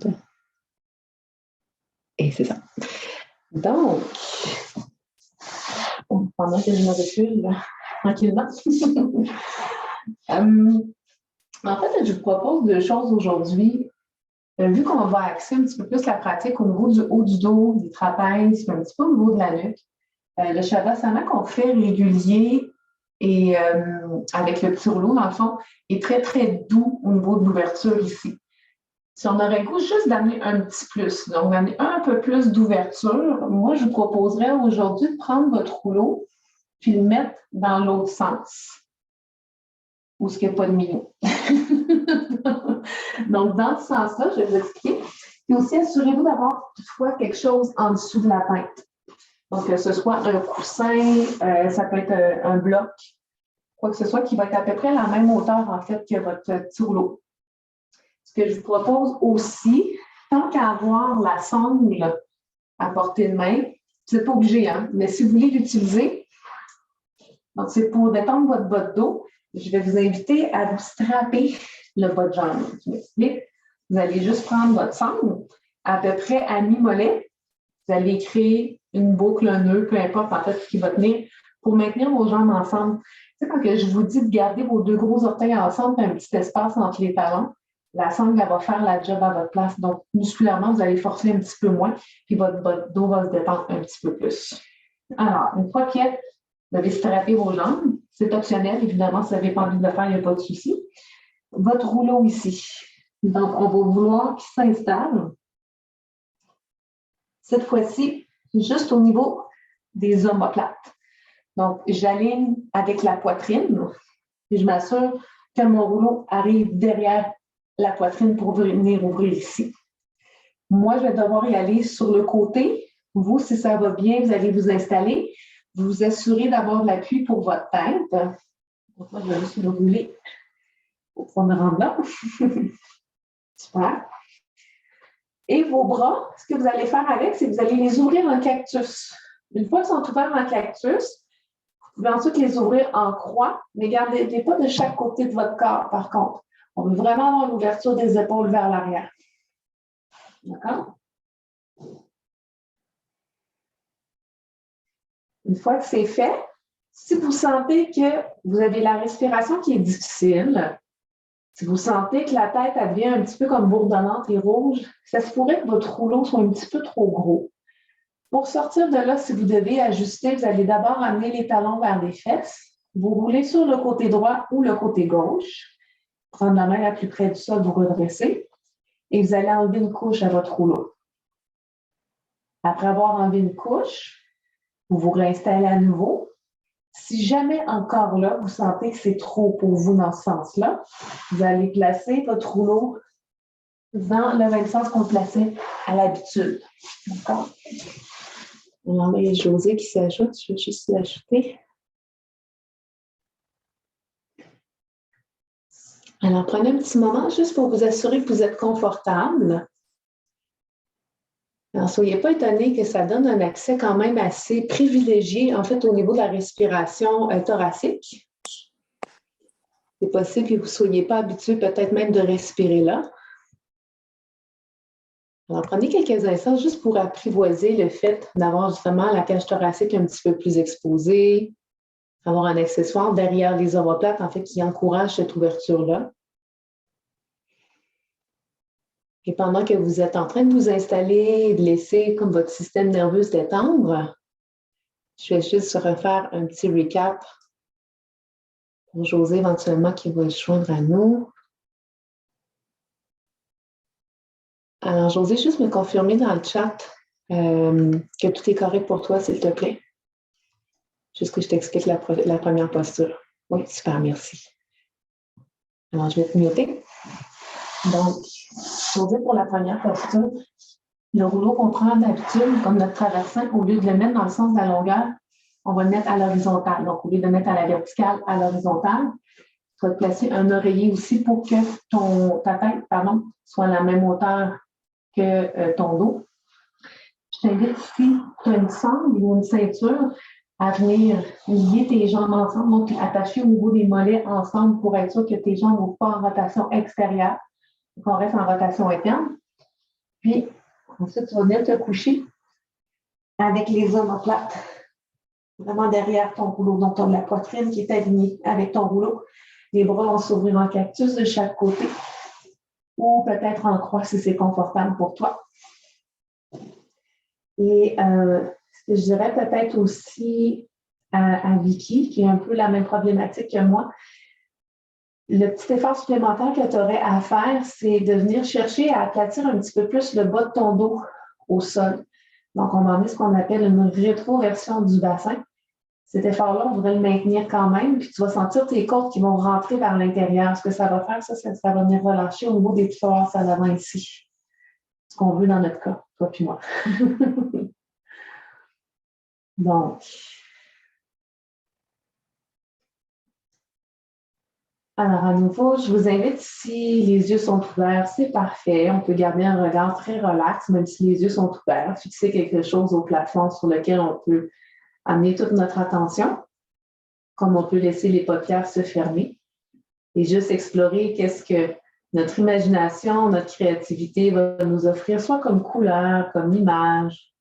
seconde. Et c'est ça. Donc, pendant que je me recule tranquillement. En fait, je vous propose deux choses aujourd'hui. Vu qu'on va axer un petit peu plus la pratique au niveau du haut du dos, des trapèzes, un petit peu au niveau de la nuque, le Shavasana qu'on fait régulier et avec le petit rouleau, dans le fond, est très, très doux au niveau de l'ouverture ici. Si on aurait le goût juste d'amener un petit plus, donc d'amener un peu plus d'ouverture, moi, je vous proposerais aujourd'hui de prendre votre rouleau puis le mettre dans l'autre sens, où il n'y a pas de milieu. Donc, dans ce sens-là, je vais vous expliquer. Puis aussi, assurez-vous d'avoir toutefois quelque chose en dessous de la tête. Donc, que ce soit un coussin, ça peut être un bloc, quoi que ce soit, qui va être à peu près à la même hauteur, en fait, que votre petit rouleau. Ce que je vous propose aussi, tant qu'à avoir la sangle à portée de main, vous n'êtes pas obligé, hein, mais si vous voulez l'utiliser, donc c'est pour détendre votre bas de dos, je vais vous inviter à vous strapper le bas de jambe. Je m'explique. Vous allez juste prendre votre sangle à peu près à mi-mollet. Vous allez créer une boucle, un nœud, peu importe en fait ce qui va tenir, pour maintenir vos jambes ensemble. Tu sais, quand je vous dis de garder vos deux gros orteils ensemble et un petit espace entre les talons, la sangle, elle va faire la job à votre place. Donc, musculairement, vous allez forcer un petit peu moins, puis votre dos va se détendre un petit peu plus. Alors, une fois que vous avez strappé vos jambes, c'est optionnel, évidemment, si vous n'avez pas envie de le faire, il n'y a pas de souci. Votre rouleau ici. Donc, on va vouloir qu'il s'installe. Cette fois-ci, juste au niveau des omoplates. Donc, j'aligne avec la poitrine et je m'assure que mon rouleau arrive derrière la poitrine pour venir ouvrir ici. Moi, je vais devoir y aller sur le côté. Vous, si ça va bien, vous allez vous installer. Vous vous assurez d'avoir de l'appui pour votre tête. Donc, moi, je vais juste le rouler pour pouvoir me rendre là. Super. Et vos bras, ce que vous allez faire avec, c'est que vous allez les ouvrir en cactus. Une fois qu'ils sont ouverts en cactus, vous pouvez ensuite les ouvrir en croix, mais gardez-les pas de chaque côté de votre corps, par contre. On veut vraiment avoir l'ouverture des épaules vers l'arrière. D'accord? Une fois que c'est fait, si vous sentez que vous avez la respiration qui est difficile, si vous sentez que la tête elle devient un petit peu comme bourdonnante et rouge, ça se pourrait que votre rouleau soit un petit peu trop gros. Pour sortir de là, si vous devez ajuster, vous allez d'abord amener les talons vers les fesses. Vous roulez sur le côté droit ou le côté gauche. Prendre la main la plus près du sol, vous redressez. Et vous allez enlever une couche à votre rouleau. Après avoir enlevé une couche, vous vous réinstallez à nouveau. Si jamais encore là, vous sentez que c'est trop pour vous dans ce sens-là, vous allez placer votre rouleau dans le même sens qu'on le plaçait à l'habitude. D'accord? Alors, il y a José qui s'ajoute. Je vais juste l'ajouter. Alors, prenez un petit moment juste pour vous assurer que vous êtes confortable. Alors, soyez pas étonnés que ça donne un accès quand même assez privilégié, en fait, au niveau de la respiration thoracique. C'est possible que vous ne soyez pas habitué peut-être même de respirer là. Alors, prenez quelques instants juste pour apprivoiser le fait d'avoir justement la cage thoracique un petit peu plus exposée, avoir un accessoire derrière les omoplates, en fait, qui encourage cette ouverture-là. Et pendant que vous êtes en train de vous installer et de laisser comme votre système nerveux se détendre, je vais juste refaire un petit recap pour José éventuellement qui va se joindre à nous. Alors, José, juste me confirmer dans le chat que tout est correct pour toi, s'il te plaît. Juste que je t'explique la première posture. Oui, super, merci. Alors, je vais te muter. Donc, José, pour la première posture, le rouleau qu'on prend d'habitude, comme notre traversin, au lieu de le mettre dans le sens de la longueur, on va le mettre à l'horizontale. Donc, au lieu de le mettre à la verticale, à l'horizontale, tu vas te placer un oreiller aussi pour que ta tête soit à la même hauteur que ton dos. Je t'invite, si tu as une sangle ou une ceinture, à venir lier tes jambes ensemble, donc attacher au niveau des mollets ensemble pour être sûr que tes jambes ne vont pas en rotation extérieure, qu'on reste en rotation interne. Puis, ensuite, tu vas venir te coucher avec les omoplates vraiment derrière ton rouleau. Donc, tu as la poitrine qui est alignée avec ton rouleau. Les bras vont s'ouvrir en cactus de chaque côté ou peut-être en croix si c'est confortable pour toi. Et ce que je dirais peut-être aussi à Vicky, qui a un peu la même problématique que moi, le petit effort supplémentaire que tu aurais à faire, c'est de venir chercher à aplatir un petit peu plus le bas de ton dos au sol. Donc, on va amener ce qu'on appelle une rétroversion du bassin. Cet effort-là, on voudrait le maintenir quand même, puis tu vas sentir tes côtes qui vont rentrer vers l'intérieur. Ce que ça va faire, ça va venir relâcher au niveau des psoas à l'avant ici. Ce qu'on veut dans notre cas, toi puis moi. Donc, alors à nouveau, je vous invite, si les yeux sont ouverts, c'est parfait. On peut garder un regard très relax, même si les yeux sont ouverts, fixer quelque chose au plafond sur lequel on peut amener toute notre attention, comme on peut laisser les paupières se fermer et juste explorer qu'est-ce que notre imagination, notre créativité va nous offrir, soit comme couleur, comme image.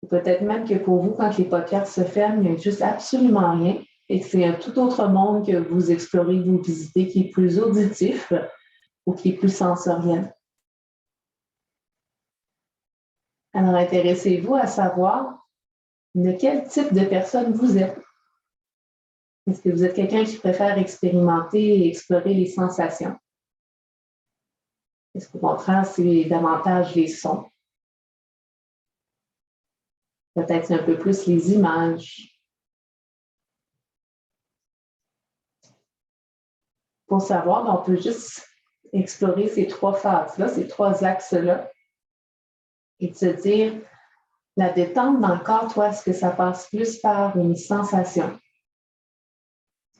Peut-être même que pour vous, quand les paupières se ferment, il n'y a juste absolument rien et que c'est un tout autre monde que vous explorez, que vous visitez, qui est plus auditif ou qui est plus sensoriel. Alors, intéressez-vous à savoir de quel type de personne vous êtes. Est-ce que vous êtes quelqu'un qui préfère expérimenter et explorer les sensations? Est-ce qu'au contraire, c'est davantage les sons? Peut-être un peu plus les images. Pour savoir, on peut juste explorer ces trois phases-là, ces trois axes-là, et de se dire, la détente dans le corps, toi, est-ce que ça passe plus par une sensation?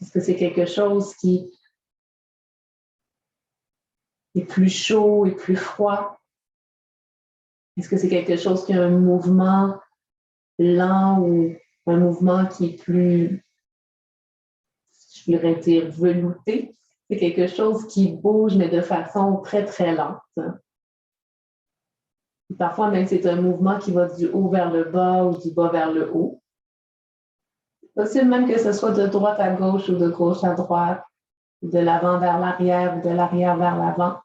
Est-ce que c'est quelque chose qui est plus chaud et plus froid? Est-ce que c'est quelque chose qui a un mouvement lent ou un mouvement qui est plus, je voudrais dire, velouté? C'est quelque chose qui bouge, mais de façon très, très lente. Parfois, même, c'est un mouvement qui va du haut vers le bas ou du bas vers le haut. C'est possible même que ce soit de droite à gauche ou de gauche à droite, de l'avant vers l'arrière ou de l'arrière vers l'avant.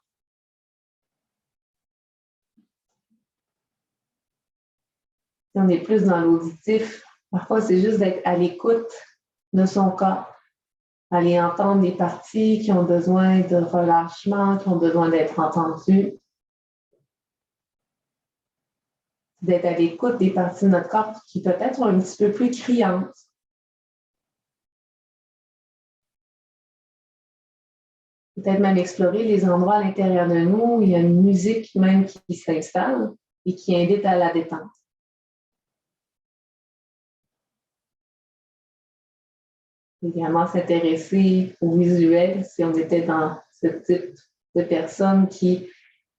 Si on est plus dans l'auditif, parfois, c'est juste d'être à l'écoute de son corps, aller entendre des parties qui ont besoin de relâchement, qui ont besoin d'être entendues, d'être à l'écoute des parties de notre corps qui peut-être sont un petit peu plus criantes. Peut-être même explorer les endroits à l'intérieur de nous où il y a une musique même qui s'installe et qui invite à la détente. Également s'intéresser au visuel si on était dans ce type de personnes qui,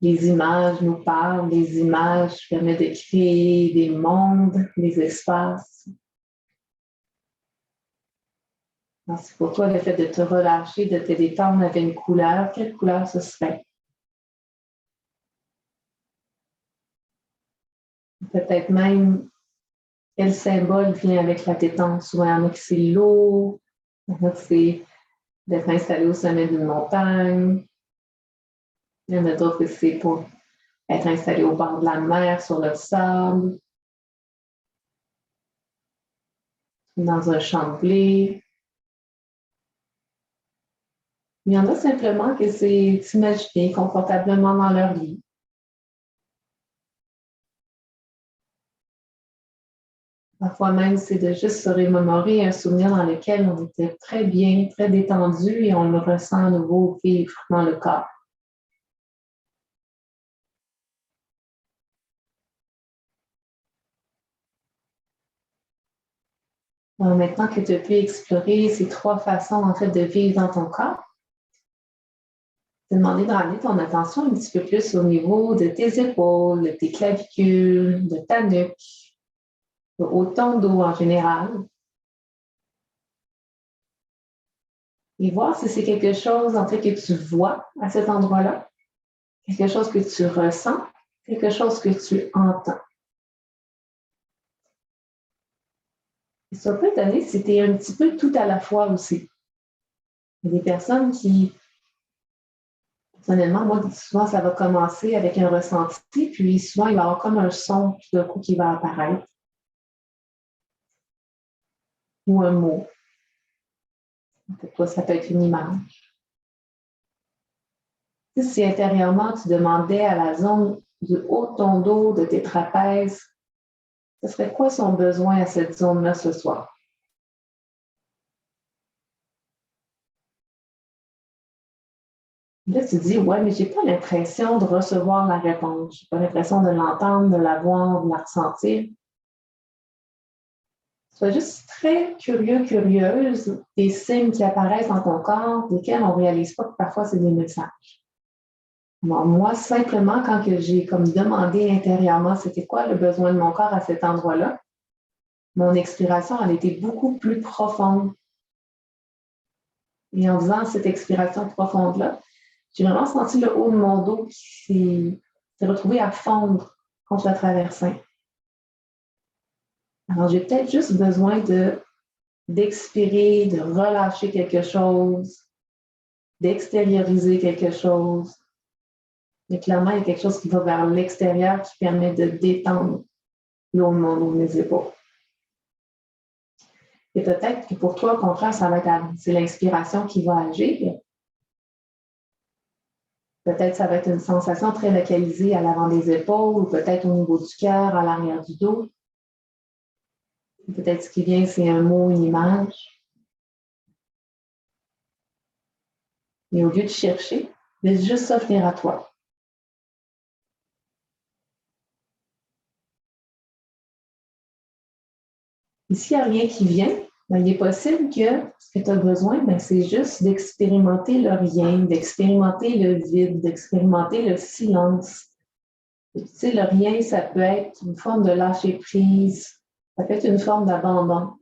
les images nous parlent, les images permettent de créer des mondes, des espaces. Alors, c'est pour toi le fait de te relâcher, de te détendre avec une couleur. Quelle couleur ce serait? Peut-être même quel symbole vient avec la détente. Souvent, il y en a qui c'est l'eau, il y en a qui c'est d'être installé au sommet d'une montagne. Il y en a d'autres que c'est pour être installé au bord de la mer, sur le sable, dans un champ de blé. Il y en a simplement que c'est s'imaginer confortablement dans leur lit. Parfois même, c'est de juste se remémorer un souvenir dans lequel on était très bien, très détendu et on le ressent à nouveau vivre dans le corps. Alors maintenant que tu as pu explorer ces trois façons en fait de vivre dans ton corps, te demander de ramener ton attention un petit peu plus au niveau de tes épaules, de tes clavicules, de ta nuque, au ton dos en général. Et voir si c'est quelque chose en fait que tu vois à cet endroit-là, quelque chose que tu ressens, quelque chose que tu entends. Et ça peut t'aider si tu es un petit peu tout à la fois aussi. Il y a des personnes qui, personnellement, moi, souvent, ça va commencer avec un ressenti, puis souvent, il va y avoir comme un son tout d'un coup qui va apparaître. Ou un mot. Pour toi, ça peut être une image. Si intérieurement, tu demandais à la zone du haut de ton dos, de tes trapèzes, ce serait quoi son besoin à cette zone-là ce soir? Là, tu dis, ouais, mais je n'ai pas l'impression de recevoir la réponse. Je n'ai pas l'impression de l'entendre, de la voir, de la ressentir. Sois juste très curieux, curieuse des signes qui apparaissent dans ton corps, desquels on ne réalise pas que parfois c'est des messages. Alors, moi, simplement, quand j'ai comme demandé intérieurement c'était quoi le besoin de mon corps à cet endroit-là, mon expiration, elle était beaucoup plus profonde. Et en faisant cette expiration profonde-là, j'ai vraiment senti le haut de mon dos qui s'est retrouvé à fondre contre le traversin. Alors, j'ai peut-être juste besoin d'expirer, de relâcher quelque chose, d'extérioriser quelque chose. Mais clairement, il y a quelque chose qui va vers l'extérieur qui permet de détendre le haut de mon dos, mes épaules. Et peut-être que pour toi, au contraire, c'est l'inspiration qui va agir. Peut-être que ça va être une sensation très localisée à l'avant des épaules ou peut-être au niveau du cœur, à l'arrière du dos. Peut-être ce qui vient, c'est un mot, une image. Et au lieu de chercher, laisse juste s'offrir à toi. Et s'il n'y a rien qui vient, ben, il est possible que ce que tu as besoin, ben, c'est juste d'expérimenter le rien, d'expérimenter le vide, d'expérimenter le silence. Et, tu sais, le rien, ça peut être une forme de lâcher prise, ça peut être une forme d'abandon.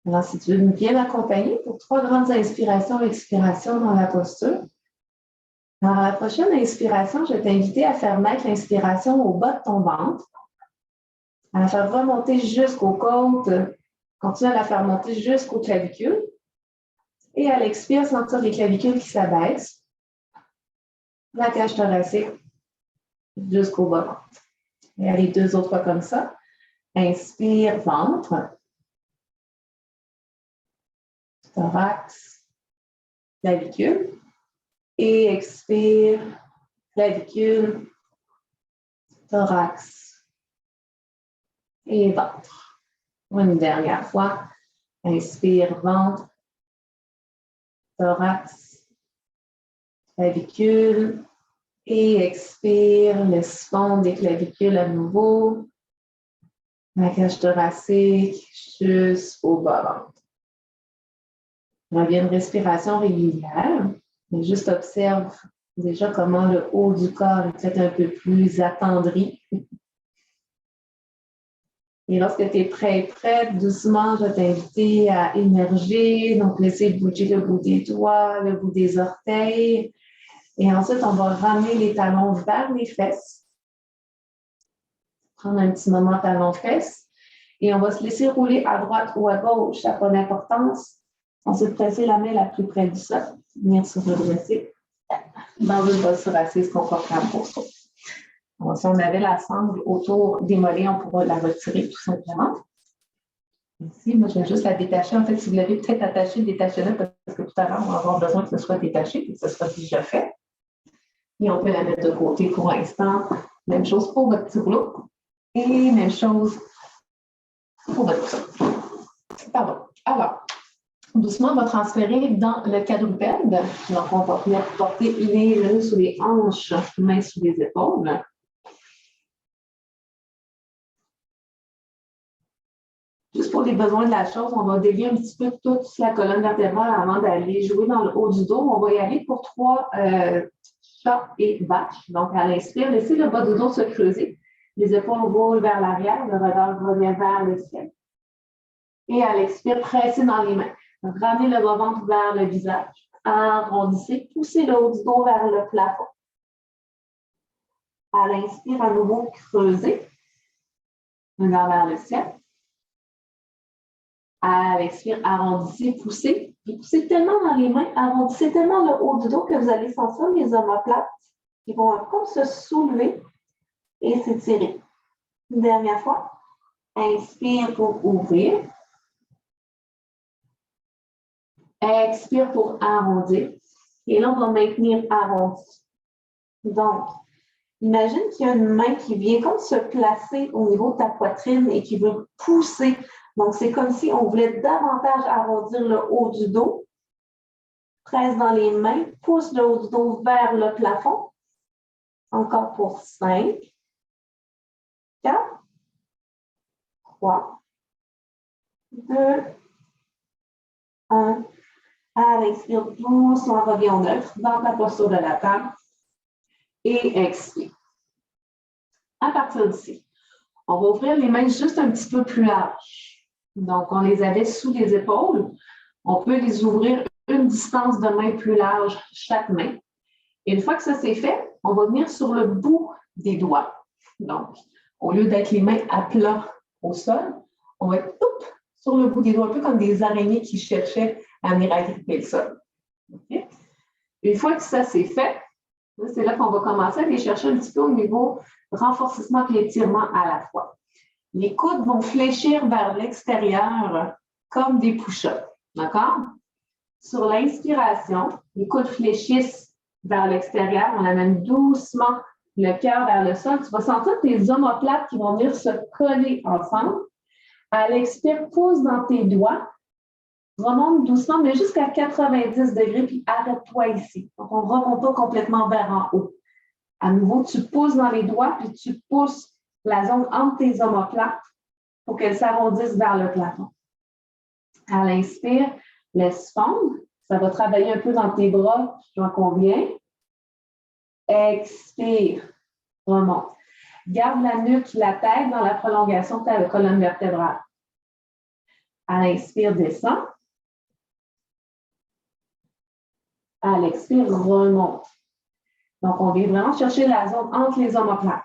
Alors, si tu veux bien m'accompagner pour 3 grandes inspirations et expirations dans la posture. Alors, à la prochaine inspiration, je vais t'inviter à faire mettre l'inspiration au bas de ton ventre, à la faire remonter jusqu'aux côtes, continue à la faire monter jusqu'aux clavicules. Et à l'expire, sentir les clavicules qui s'abaissent, la cage thoracique jusqu'au bas ventre. Et allez 2 autres fois comme ça. Inspire, ventre, thorax, clavicule. Et expire, clavicule, thorax et ventre. Une dernière fois. Inspire, ventre, thorax, clavicule. Et expire, laisse fondre des clavicules à nouveau. La cage thoracique jusqu'au bas ventre. Reviens une respiration régulière. Mais juste observe déjà comment le haut du corps est peut-être un peu plus attendri. Et lorsque tu es prêt et prête, doucement, je vais t'inviter à émerger. Donc, laisser bouger le bout des doigts, le bout des orteils. Et ensuite, on va ramener les talons vers les fesses. Prendre un petit moment talons-fesses. Et on va se laisser rouler à droite ou à gauche. Ça n'a pas d'importance. Ensuite, presser la main la plus près du sol. Venir se redresser dans une posture assise confortable pour soi. Alors, si on avait la sangle autour des mollets, on pourra la retirer tout simplement. Ici, moi, je vais juste la détacher. En fait, si vous l'avez peut-être attachée, détachez-la parce que tout à l'heure, on va avoir besoin que ce soit détaché et que ce soit déjà fait. Et on peut la mettre de côté pour l'instant. Même chose pour votre petit rouleau. Et même chose pour votre sol. Pardon. Alors, doucement, on va transférer dans le quadrupède. Donc, on va venir porter les genoux sous les hanches, mains sous les épaules. Juste pour les besoins de la chose, on va dévier un petit peu toute la colonne vertébrale avant d'aller jouer dans le haut du dos. On va y aller pour 3 chats et vaches. Donc, à l'inspire, laissez le bas du dos se creuser. Les épaules roulent vers l'arrière, le regard revient vers le ciel. Et à l'expire, pressez dans les mains. Ramenez le bas-ventre vers le visage. Arrondissez, poussez le haut du dos vers le plafond. À l'inspire, à nouveau, creusez. Regard vers le ciel. À l'expire, arrondissez, poussez. Puis poussez tellement dans les mains, arrondissez tellement le haut du dos que vous allez sentir les omoplates qui vont comme se soulever et s'étirer. Une dernière fois. Inspire pour ouvrir. Expire pour arrondir. Et là, on va maintenir arrondi. Donc, imagine qu'il y a une main qui vient comme se placer au niveau de ta poitrine et qui veut pousser. Donc, c'est comme si on voulait davantage arrondir le haut du dos. Presse dans les mains, pousse le haut du dos vers le plafond. Encore pour 5, 4, 3, 2, 1. À l'expire, doucement, reviens au neutre dans ta posture de la table. Et expire. À partir d'ici, on va ouvrir les mains juste un petit peu plus larges. Donc, on les avait sous les épaules. On peut les ouvrir une distance de main plus large chaque main. Et une fois que ça c'est fait, on va venir sur le bout des doigts. Donc, au lieu d'être les mains à plat au sol, on va être sur le bout des doigts, un peu comme des araignées qui cherchaient à venir agripper le sol. Okay? Une fois que ça c'est fait, c'est là qu'on va commencer à aller chercher un petit peu au niveau renforcement et étirement à la fois. Les coudes vont fléchir vers l'extérieur comme des push-ups. D'accord? Sur l'inspiration, les coudes fléchissent vers l'extérieur. On amène doucement le cœur vers le sol. Tu vas sentir tes omoplates qui vont venir se coller ensemble. À l'expire, pousse dans tes doigts. Remonte doucement, mais jusqu'à 90 degrés, puis arrête-toi ici. Donc, on ne remonte pas complètement vers en haut. À nouveau, tu pousses dans les doigts, puis tu pousses la zone entre tes omoplates pour qu'elle s'arrondisse vers le plafond. À l'inspire, laisse fondre. Ça va travailler un peu dans tes bras, j'en conviens. Expire, remonte. Garde la nuque, la tête dans la prolongation de ta colonne vertébrale. À l'inspire, descend. À l'expire, remonte. Donc, on vient vraiment chercher la zone entre les omoplates.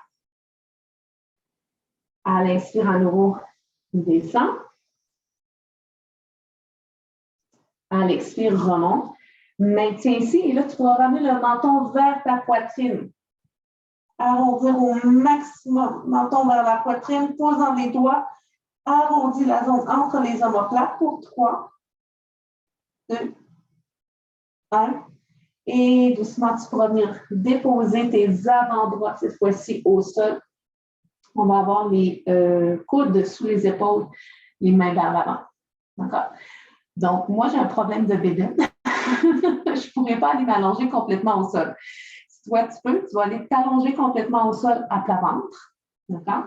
À l'inspire, à nouveau, descend. À l'expire, remonte. Maintiens ici et là, tu pourras ramener le menton vers ta poitrine. Arrondir au maximum. Menton vers la poitrine, pose dans les doigts. Arrondis la zone entre les omoplates pour 3, 2, 1. Et doucement, tu pourras venir déposer tes avant-bras, cette fois-ci, au sol. On va avoir les coudes sous les épaules, les mains vers l'avant. D'accord? Donc, moi, j'ai un problème de bédaine. Je ne pourrais pas aller m'allonger complètement au sol. Si toi, tu peux, tu vas aller t'allonger complètement au sol à plat ventre. D'accord?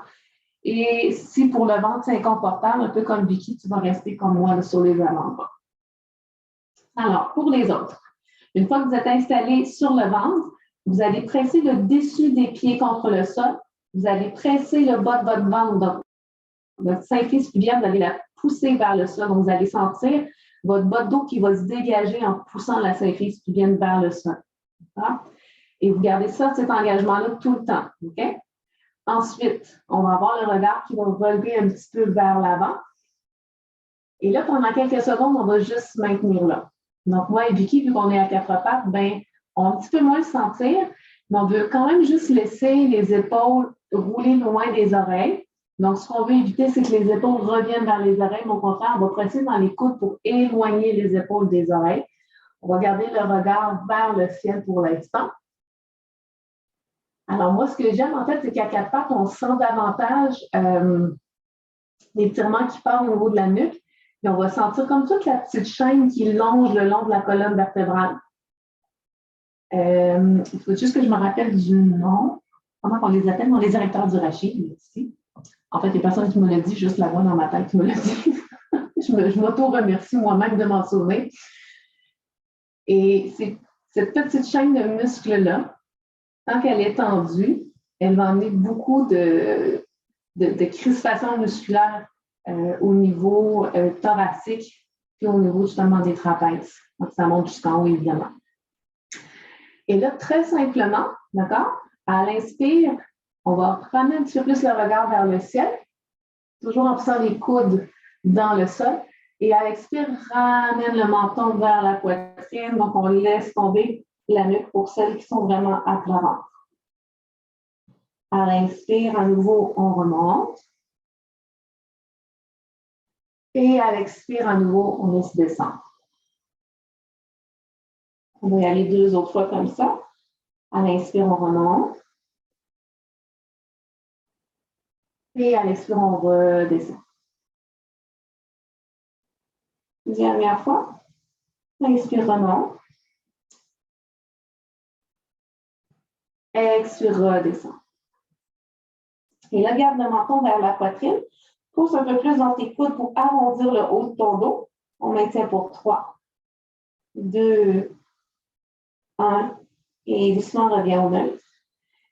Et si pour le ventre, c'est inconfortable, un peu comme Vicky, tu vas rester comme moi là, sur les avant-bras. Alors, pour les autres, une fois que vous êtes installé sur le ventre, vous allez presser le dessus des pieds contre le sol. Vous allez presser le bas de votre ventre. Donc, votre symphyse pubienne, vous allez la pousser vers le sol. Donc, vous allez sentir votre bas de dos qui va se dégager en poussant la symphyse pubienne vers le sol. D'accord? Et vous gardez ça, cet engagement-là, tout le temps. OK? Ensuite, on va avoir le regard qui va relever un petit peu vers l'avant. Et là, pendant quelques secondes, on va juste se maintenir là. Donc, moi et Vicky, vu qu'on est à 4 pattes, ben, on va un petit peu moins le sentir, mais on veut quand même juste laisser les épaules rouler loin des oreilles. Donc, ce qu'on veut éviter, c'est que les épaules reviennent vers les oreilles, mais au contraire, on va presser dans les coudes pour éloigner les épaules des oreilles. On va garder le regard vers le ciel pour l'instant. Alors, moi, ce que j'aime, en fait, c'est qu'à 4 pattes, on sent davantage l'étirement qui part au niveau de la nuque. Et on va sentir comme toute la petite chaîne qui longe le long de la colonne vertébrale. Il faut juste que je me rappelle du nom. Comment on les appelle? Les directeurs du rachis, ici. En fait, il y a personne qui me l'a dit, juste la voix dans ma tête qui me l'a dit. je m'auto-remercie moi-même de m'en souvenir. Et cette petite chaîne de muscles-là, tant qu'elle est tendue, elle va emmener beaucoup de crispation musculaire au niveau thoracique puis au niveau justement des trapèzes. Donc, ça monte jusqu'en haut, évidemment. Et là, très simplement, d'accord, à l'inspire, on va ramener un petit peu plus le regard vers le ciel, toujours en poussant les coudes dans le sol. Et à l'expire, ramène le menton vers la poitrine. Donc, on laisse tomber la nuque pour celles qui sont vraiment à plat ventre. À l'inspire, à nouveau, on remonte. Et à l'expire, à nouveau, on laisse descendre. On va y aller 2 autres fois comme ça. À l'inspire, on remonte. Et à l'expire, on redescend. Dernière fois. Inspire, remonte. Expire, redescend. Et là, garde le menton vers la poitrine. Pousse un peu plus dans tes coudes pour arrondir le haut de ton dos. On maintient pour 3, 2, 1. Et doucement, on revient au neutre.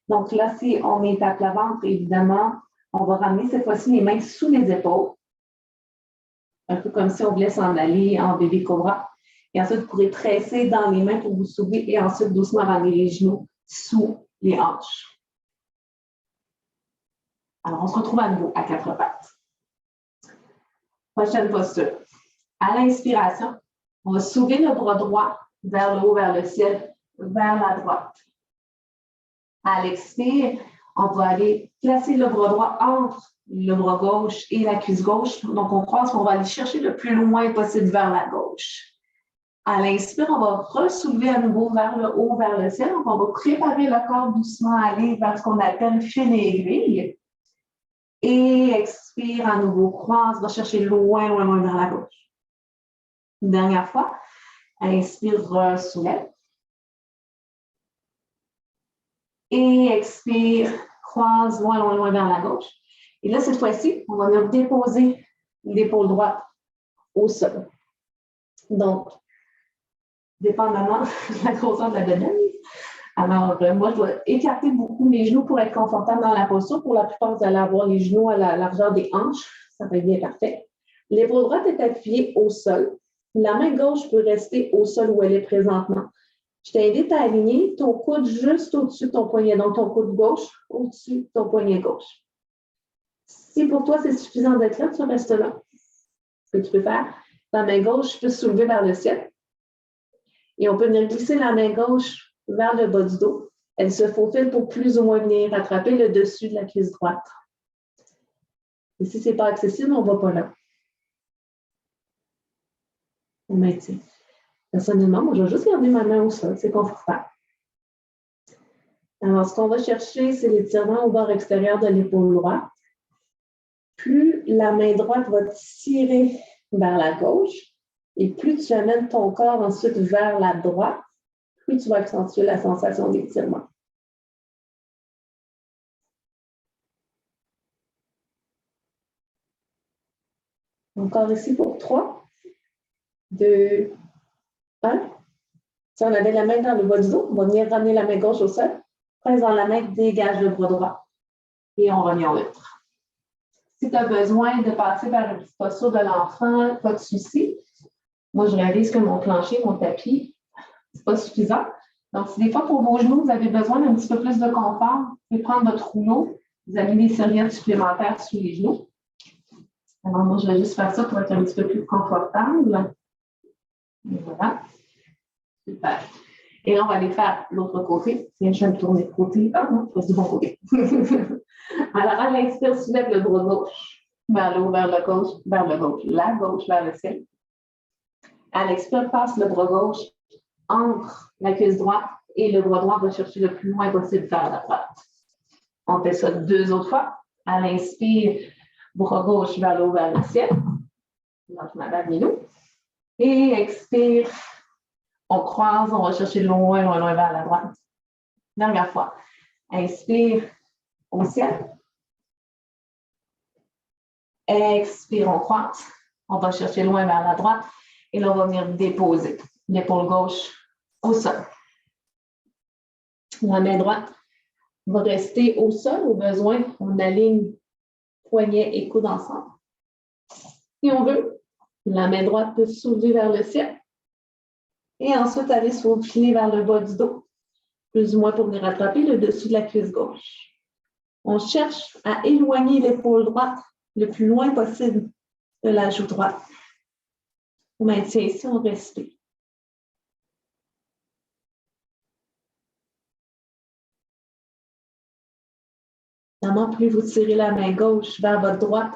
Donc là, si on est à plat ventre, évidemment, on va ramener cette fois-ci les mains sous les épaules. Un peu comme si on voulait s'en aller en bébé cobra. Et ensuite, vous pourrez presser dans les mains pour vous soulever et ensuite doucement ramener les genoux sous les hanches. Alors, on se retrouve à nouveau à 4 pattes. Prochaine posture. À l'inspiration, on va soulever le bras droit vers le haut, vers le ciel, vers la droite. À l'expire, on va aller placer le bras droit entre le bras gauche et la cuisse gauche. Donc, on croise, on va aller chercher le plus loin possible vers la gauche. À l'inspire, on va ressoulever à nouveau vers le haut, vers le ciel. Donc, on va préparer le corps doucement à aller vers ce qu'on appelle fil et aiguille. Et expire à nouveau, croise, va chercher loin, loin, loin vers la gauche. Une dernière fois. Inspire, soulève. Et expire, croise loin, loin, loin vers la gauche. Et là, cette fois-ci, on va venir déposer l'épaule droite au sol. Donc, dépendamment de la grosseur de la bedaine. Alors, moi, je dois écarter beaucoup mes genoux pour être confortable dans la posture. Pour la plupart, vous allez avoir les genoux à la largeur des hanches. Ça va être bien parfait. L'épaule droite est appuyée au sol. La main gauche peut rester au sol où elle est présentement. Je t'invite à aligner ton coude juste au-dessus de ton poignet. Donc, ton coude gauche au-dessus de ton poignet gauche. Si pour toi, c'est suffisant d'être là, tu restes là. Ce que tu peux faire, ta main gauche peut se soulever vers le ciel. Et on peut venir glisser la main gauche vers le bas du dos. Elle se faufile pour plus ou moins venir attraper le dessus de la cuisse droite. Et si ce n'est pas accessible, on ne va pas là. On maintient. Personnellement, moi, je vais juste garder ma main au sol. C'est confortable. Alors, ce qu'on va chercher, c'est l'étirement au bord extérieur de l'épaule droite. Plus la main droite va tirer vers la gauche et plus tu amènes ton corps ensuite vers la droite, plus tu vas accentuer la sensation d'étirement. Encore ici pour 3, 2, 1. Si on avait la main dans le bas du dos, on va venir ramener la main gauche au sol. Presse dans la main, dégage le bras droit. Et on revient en neutre. Si tu as besoin de passer par une petite posture de l'enfant, pas de souci. Moi, je réalise que mon plancher, mon tapis, ce n'est pas suffisant. Donc, si des fois, pour vos genoux, vous avez besoin d'un petit peu plus de confort, vous pouvez prendre votre rouleau, vous avez des serviettes supplémentaires sous les genoux. Alors, moi, je vais juste faire ça pour être un petit peu plus confortable. Et voilà. Super. Et là, on va aller faire l'autre côté. Tiens, je vais me tourner de côté. Ah non, c'est du bon côté. Alors, à l'inspire, soulève le bras gauche vers le haut, vers le gauche, la gauche vers le ciel. À l'expire, passe le bras gauche entre la cuisse droite et le bras droit va chercher le plus loin possible vers la droite. On fait ça 2 autres fois. À l'inspire, bras gauche vers le haut, vers le ciel. Lentement vers les genoux. Et expire, on croise, on va chercher loin, loin, loin vers la droite. Dernière fois. Inspire au ciel. Expire, on croise. On va chercher loin vers la droite. Et là, on va venir déposer l'épaule gauche au sol. La main droite va rester au sol. Au besoin, on aligne poignet et coude ensemble. Si on veut, La main droite peut se soulever vers le ciel. Et ensuite, aller se faufiler vers le bas du dos, plus ou moins pour venir rattraper le dessus de la cuisse gauche. On cherche à éloigner l'épaule droite le plus loin possible de la joue droite. On maintient ici, on respire. Évidemment, plus vous tirez la main gauche vers votre droite,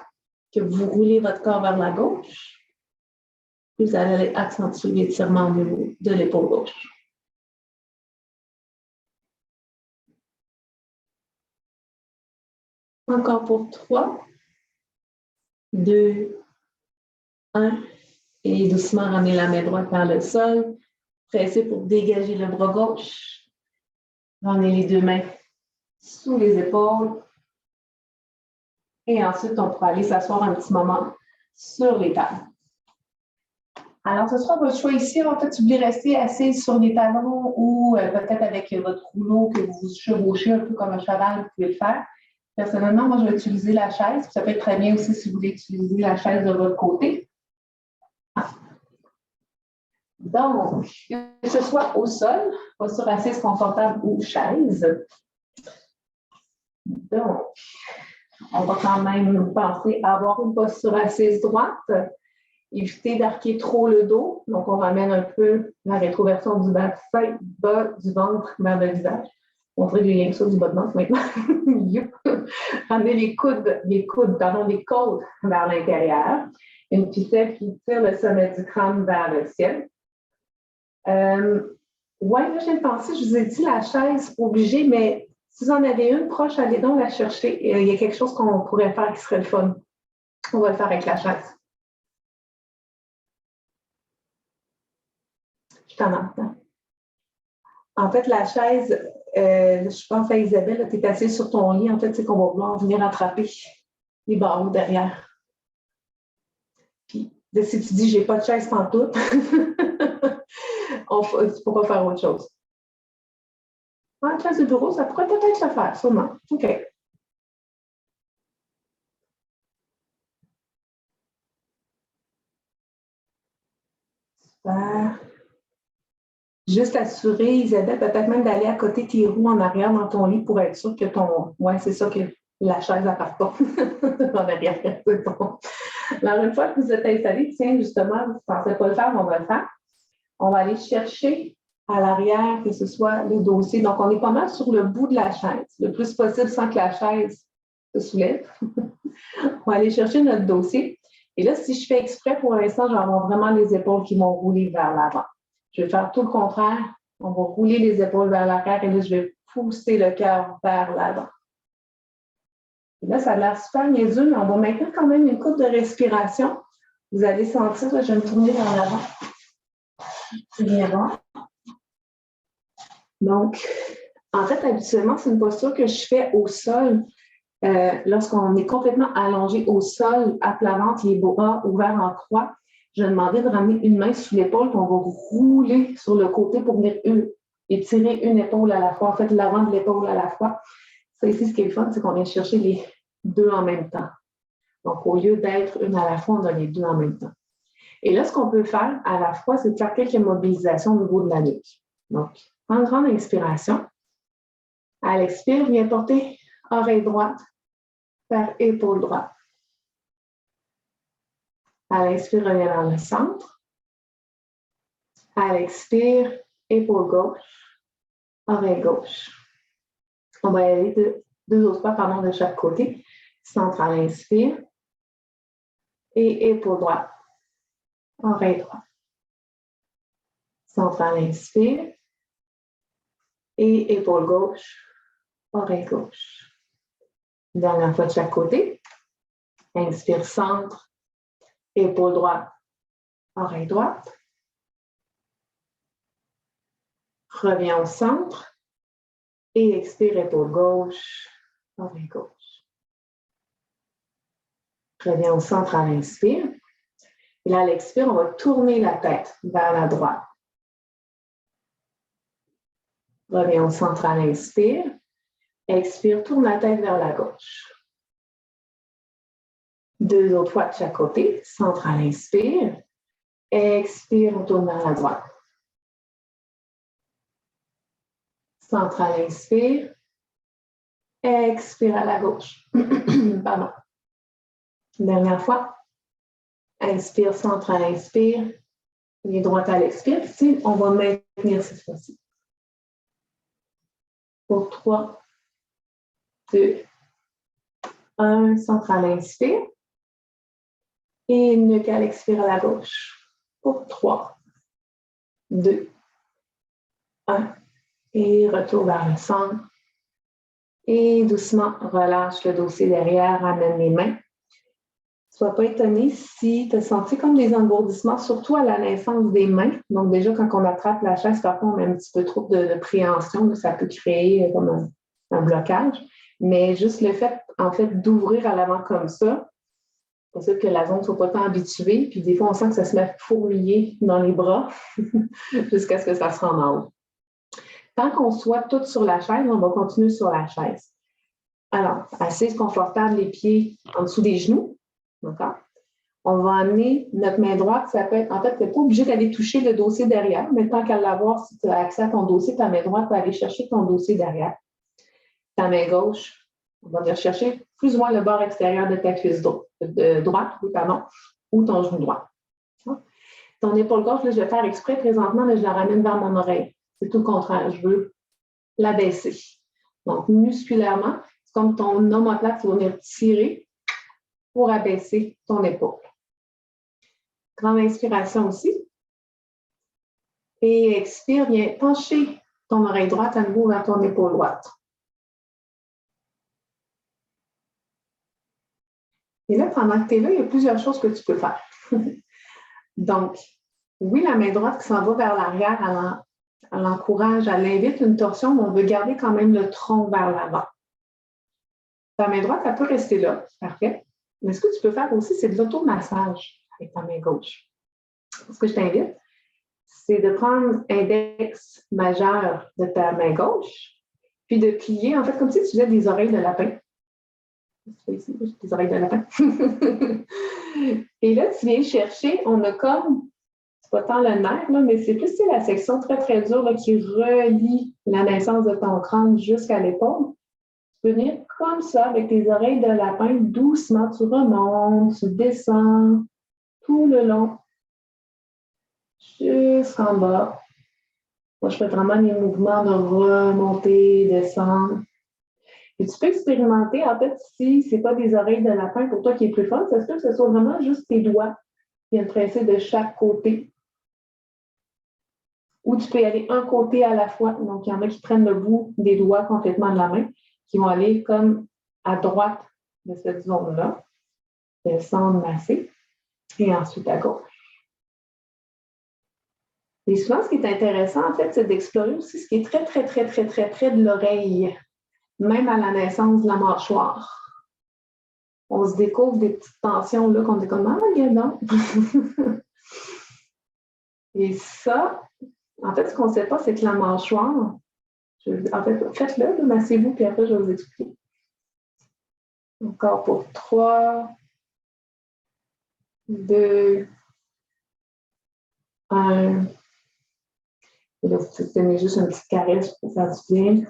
que vous roulez votre corps vers la gauche, plus vous allez accentuer l'étirement de l'épaule gauche. Encore pour 3, 2, 1. Et doucement ramener la main droite vers le sol. Pressez pour dégager le bras gauche. Ramenez les deux mains sous les épaules. Et ensuite, on pourra aller s'asseoir un petit moment sur les tables. Alors, ce sera votre choix ici. En fait, vous voulez rester assis sur les talons ou peut-être avec votre rouleau que vous chevauchez un peu comme un cheval, vous pouvez le faire. Personnellement, moi, je vais utiliser la chaise. Ça peut être très bien aussi si vous voulez utiliser la chaise de votre côté. Donc, que ce soit au sol, posture assise confortable ou chaise. Donc, on va quand même penser à avoir une posture assise droite. Éviter d'arquer trop le dos. Donc, on ramène un peu la rétroversion du bas du ventre vers le visage. On ferait du lien sur du bas de ventre maintenant. Ramener les côtes vers l'intérieur. Une ficelle qui tire le sommet du crâne vers le ciel. Oui, là, j'ai pensé, je vous ai dit la chaise obligée, mais si vous en avez une proche, allez donc la chercher. Il y a quelque chose qu'on pourrait faire qui serait le fun. On va le faire avec la chaise. Je t'en entends. En fait, la chaise, je pense à Isabelle, tu es assise sur ton lit. En fait, c'est qu'on va vouloir venir attraper les barreaux derrière. Puis, si tu dis, j'ai pas de chaise pantoute, tu pourras faire autre chose. En chaise de bureau, ça pourrait peut-être se faire, sûrement. OK. Super. Juste assurer, Isabelle, peut-être même d'aller à côté tes roues en arrière dans ton lit pour être sûr que ton. Oui, c'est ça, que la chaise n'appart pas en arrière. Alors, une fois que vous êtes installé, tiens, justement, vous ne pensez pas le faire, on va le faire. On va aller chercher à l'arrière, que ce soit le dossier. Donc, on est pas mal sur le bout de la chaise, le plus possible sans que la chaise se soulève. On va aller chercher notre dossier. Et là, si je fais exprès, pour l'instant, je vais avoir vraiment les épaules qui vont rouler vers l'avant. Je vais faire tout le contraire. On va rouler les épaules vers l'arrière et là, je vais pousser le cœur vers l'avant. Et là, ça a l'air super niaiseux, mais on va maintenir quand même une coupe de respiration. Vous allez sentir, là, je vais me tourner vers l'avant. C'est bien bon. Donc, en fait, habituellement, c'est une posture que je fais au sol. Lorsqu'on est complètement allongé au sol, à plat ventre, les bras ouverts en croix, je vais demander de ramener une main sous l'épaule, puis on va rouler sur le côté pour venir étirer une épaule à la fois, en fait, l'avant de l'épaule à la fois. Ça ici, ce qui est le fun, c'est qu'on vient chercher les deux en même temps. Donc, au lieu d'être une à la fois, on a les deux en même temps. Et là, ce qu'on peut faire à la fois, c'est de faire quelques mobilisations au niveau de la nuque. Donc, en grande inspiration. À l'expire, viens porter oreille droite vers épaule droite. À l'inspire, reviens vers le centre. À l'expire, épaule gauche, oreille gauche. On va y aller deux autres fois de chaque côté. Centre à l'inspire et épaule droite, oreille droite. Centre à l'inspire et épaule gauche, oreille gauche. Dernière fois de chaque côté. Inspire, centre, épaule droite, oreille droite. Reviens au centre et expire, épaule gauche, oreille gauche. Reviens au centre à l'inspire. Et là, à l'expire, on va tourner la tête vers la droite. Reviens au centre à l'inspire. Expire, tourne la tête vers la gauche. Deux autres fois de chaque côté. Centre à l'inspire. Expire, on tourne vers la droite. Central, inspire. Expire à la gauche. Pardon. Dernière fois. Inspire, central, inspire. Et droite à l'expire. Ici, on va maintenir cette fois-ci. Pour 3, 2, 1. Central, inspire. Et nuque à l'expire à la gauche. Pour 3, 2, 1. Et retour vers le centre. Et doucement, relâche le dossier derrière, ramène les mains. Sois pas étonné si tu as senti comme des engourdissements, surtout à la naissance des mains. Donc déjà, quand on attrape la chaise, parfois on a un petit peu trop de préhension, ça peut créer comme un blocage. Mais juste le fait, en fait, d'ouvrir à l'avant comme ça, c'est possible que la zone ne soit pas tant habituée. Puis des fois, on sent que ça se met à fourmiller dans les bras jusqu'à ce que ça se rende en haut. Tant qu'on soit toutes sur la chaise, on va continuer sur la chaise. Alors, assise confortable, les pieds en dessous des genoux. D'accord? On va amener notre main droite, ça peut être, en fait, tu n'es pas obligé d'aller toucher le dossier derrière, mais tant qu'à l'avoir, si tu as accès à ton dossier, ta main droite va aller chercher ton dossier derrière. Ta main gauche, on va venir chercher plus ou moins le bord extérieur de ta cuisse droite, ou ton genou droit. Ton épaule gauche, là, je vais faire exprès présentement, là, je la ramène vers mon oreille. C'est tout le contraire, je veux la baisser. Donc, musculairement, c'est comme ton omoplate qui va venir tirer pour abaisser ton épaule. Grande inspiration aussi. Et expire, viens pencher ton oreille droite à nouveau vers ton épaule droite. Et là, pendant que tu es là, il y a plusieurs choses que tu peux faire. Donc, oui, la main droite qui s'en va vers l'arrière, elle encourage, elle invite une torsion, mais on veut garder quand même le tronc vers l'avant. Ta main droite, elle peut rester là. Parfait. Mais ce que tu peux faire aussi, c'est de l'automassage avec ta main gauche. Ce que je t'invite, c'est de prendre l'index majeur de ta main gauche, puis de plier, en fait, comme si tu faisais des oreilles de lapin. Ici, des oreilles de lapin. Et là, tu viens chercher, on a comme, c'est pas tant le nerf, là, mais c'est plus la section très, très dure là, qui relie la naissance de ton crâne jusqu'à l'épaule. Tu peux venir comme ça, avec tes oreilles de lapin, doucement, tu remontes, tu descends tout le long, jusqu'en bas. Moi, je fais vraiment les mouvements de remonter, descendre. Et tu peux expérimenter, en fait, si ce n'est pas des oreilles de lapin pour toi qui est plus fun, ça se peut que ce soit vraiment juste tes doigts qui viennent presser de chaque côté. Ou tu peux y aller un côté à la fois. Donc, il y en a qui prennent le bout des doigts complètement de la main, qui vont aller comme à droite de cette zone-là, descendre, masser, et ensuite à gauche. Et souvent, ce qui est intéressant, en fait, c'est d'explorer aussi ce qui est très, très, très, très, très près de l'oreille, même à la naissance de la mâchoire. On se découvre des petites tensions là qu'on est comme « Ah, regarde donc! » Et ça, en fait, ce qu'on ne sait pas, c'est que la mâchoire, en fait, faites-le, massez-vous, puis après, je vais vous expliquer. Encore pour 3, 2, 1. Et là, vous tenez juste une petite caresse pour faire du bien.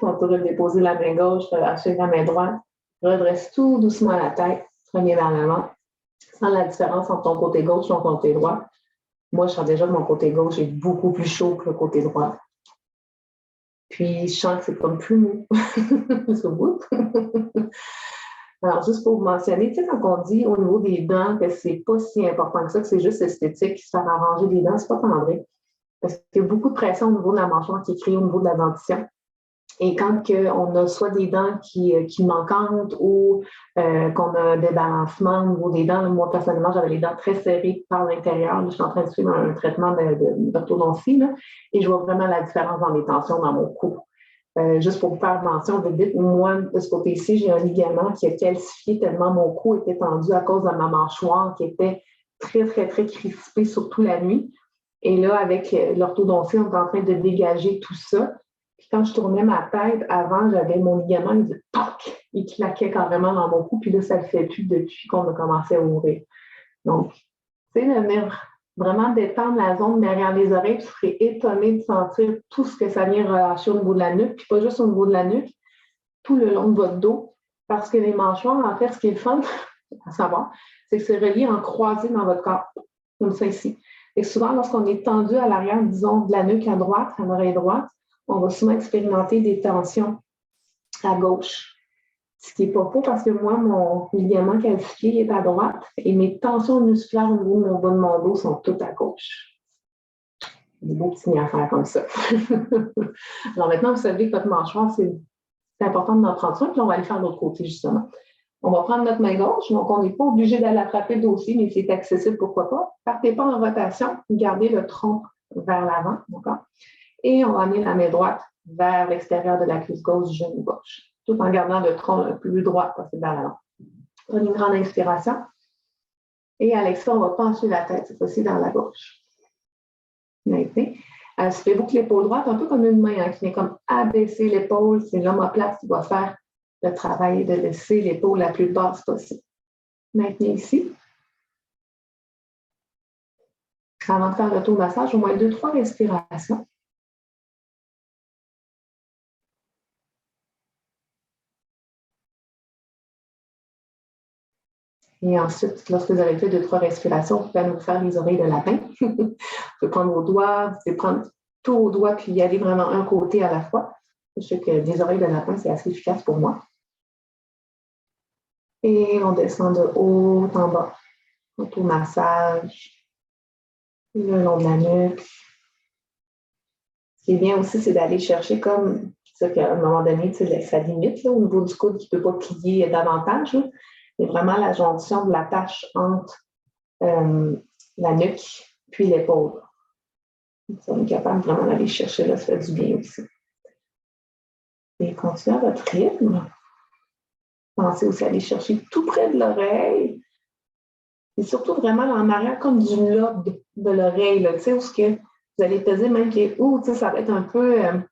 On pourrait déposer la main gauche, relâcher la main droite. Redresse tout doucement la tête, prenez vers l'avant. Sans la différence entre ton côté gauche et ton côté droit. Moi, je sens déjà que mon côté gauche est beaucoup plus chaud que le côté droit. Puis, je sens que c'est comme plus mou. C'est beau. Alors, juste pour vous mentionner, tu sais, quand on dit au niveau des dents que c'est pas si important que ça, que c'est juste esthétique, se faire arranger des dents, c'est pas tant vrai. Parce qu'il y a beaucoup de pression au niveau de la mâchoire qui est créée au niveau de la dentition. Et quand on a soit des dents qui manquantes ou qu'on a des balancements au niveau des dents, moi, personnellement, j'avais les dents très serrées par l'intérieur. Je suis en train de suivre un traitement d'orthodontie et je vois vraiment la différence dans les tensions dans mon cou. Juste pour vous faire mention, moi, de ce côté-ci, j'ai un ligament qui a calcifié tellement mon cou était tendu à cause de ma mâchoire qui était très, très, très crispée, surtout la nuit. Et là, avec l'orthodontie, on est en train de dégager tout ça. Puis quand je tournais ma tête, avant, j'avais mon ligament, il disait « toc », il claquait carrément dans mon cou. Puis là, ça ne le fait plus depuis qu'on a commencé à ouvrir. Donc, Tu sais, vraiment détendre la zone derrière les oreilles, tu serais étonné de sentir tout ce que ça vient relâcher au niveau de la nuque, puis pas juste au niveau de la nuque, tout le long de votre dos, parce que les mâchoires, en fait, ce qui est le fun à savoir, c'est que c'est relié en croisé dans votre corps, comme ça ici. Et souvent, lorsqu'on est tendu à l'arrière, disons, de la nuque à droite, à l'oreille droite, on va souvent expérimenter des tensions à gauche. Ce qui n'est pas faux parce que moi, mon ligament calcifié est à droite et mes tensions musculaires au niveau de mon bas de mon dos sont toutes à gauche. Des beaux petits à faire comme ça. Alors maintenant, vous savez que votre mâchoire, c'est important d'en prendre soin, puis on va aller faire de l'autre côté, justement. On va prendre notre main gauche, donc on n'est pas obligé d'aller attraper le dossier, mais c'est accessible, pourquoi pas. Partez pas en rotation, gardez le tronc vers l'avant, d'accord? Et on va amener la main droite vers l'extérieur de la cuisse gauche du genou gauche, tout en gardant le tronc le plus droit possible vers l'avant. Prenez une grande inspiration. Et à l'expire, on va pencher la tête, cette fois-ci vers la gauche. Maintenez. Suivez-vous que l'épaule droite, un peu comme une main, qui vient comme abaisser l'épaule. C'est l'omoplate qui va faire le travail de laisser l'épaule la plus basse possible. Maintenez ici. Avant de faire l'automassage, au moins 2-3 respirations. Et ensuite, lorsque vous avez fait 2-3 respirations, vous pouvez aller vous faire les oreilles de lapin. Vous pouvez prendre vos doigts, vous pouvez prendre tous vos doigts puis y aller vraiment un côté à la fois. Je sais que des oreilles de lapin, c'est assez efficace pour moi. Et on descend de haut en bas. Automassage le long de la nuque. Ce qui est bien aussi, c'est d'aller chercher comme ça qu'à un moment donné, ça limite là, au niveau du coude qui ne peut pas plier davantage. Là. C'est vraiment la jonction de la tâche entre la nuque puis l'épaule. On est capable vraiment d'aller chercher là, ça fait du bien aussi. Et continuez à votre rythme. Pensez aussi à aller chercher tout près de l'oreille. Et surtout vraiment en arrière, comme du lobe de l'oreille, tu sais, où ce que vous allez peser même où, ça va être un peu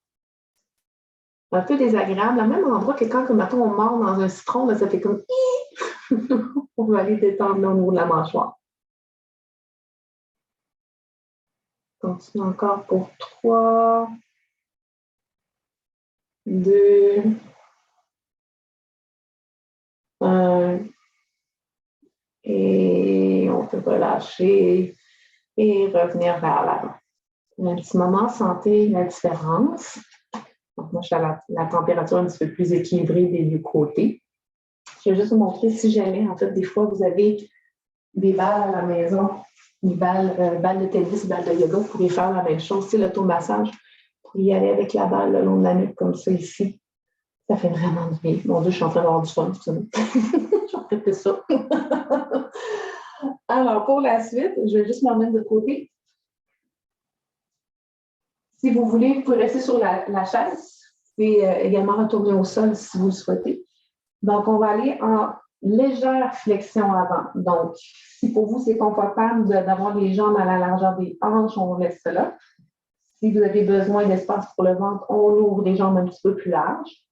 désagréable. Au même endroit que quand, mettons, on mord dans un citron, là, ça fait comme on va aller détendre là, au niveau de la mâchoire. Continue encore pour 3, 2, 1. Et on peut relâcher et revenir vers l'avant. Un petit moment, sentez la différence. Donc, moi, je suis à la température un petit peu plus équilibrée des deux côtés. Je vais juste vous montrer si jamais, en fait, des fois, vous avez des balles à la maison, des balles de tennis, balles de yoga, vous pourriez faire la même chose. C'est l'automassage. Vous pourriez y aller avec la balle le long de la nuque, comme ça, ici. Ça fait vraiment du bien. Mon Dieu, je suis en train d'avoir du fun. Je suis en train de faire ça. Alors, pour la suite, je vais juste me remettre de côté. Si vous voulez, vous pouvez rester sur la chaise. Vous pouvez également retourner au sol si vous le souhaitez. Donc, on va aller en légère flexion avant. Donc, si pour vous, c'est confortable d'avoir les jambes à la largeur des hanches, on laisse cela. Si vous avez besoin d'espace pour le ventre, on ouvre les jambes un petit peu plus larges.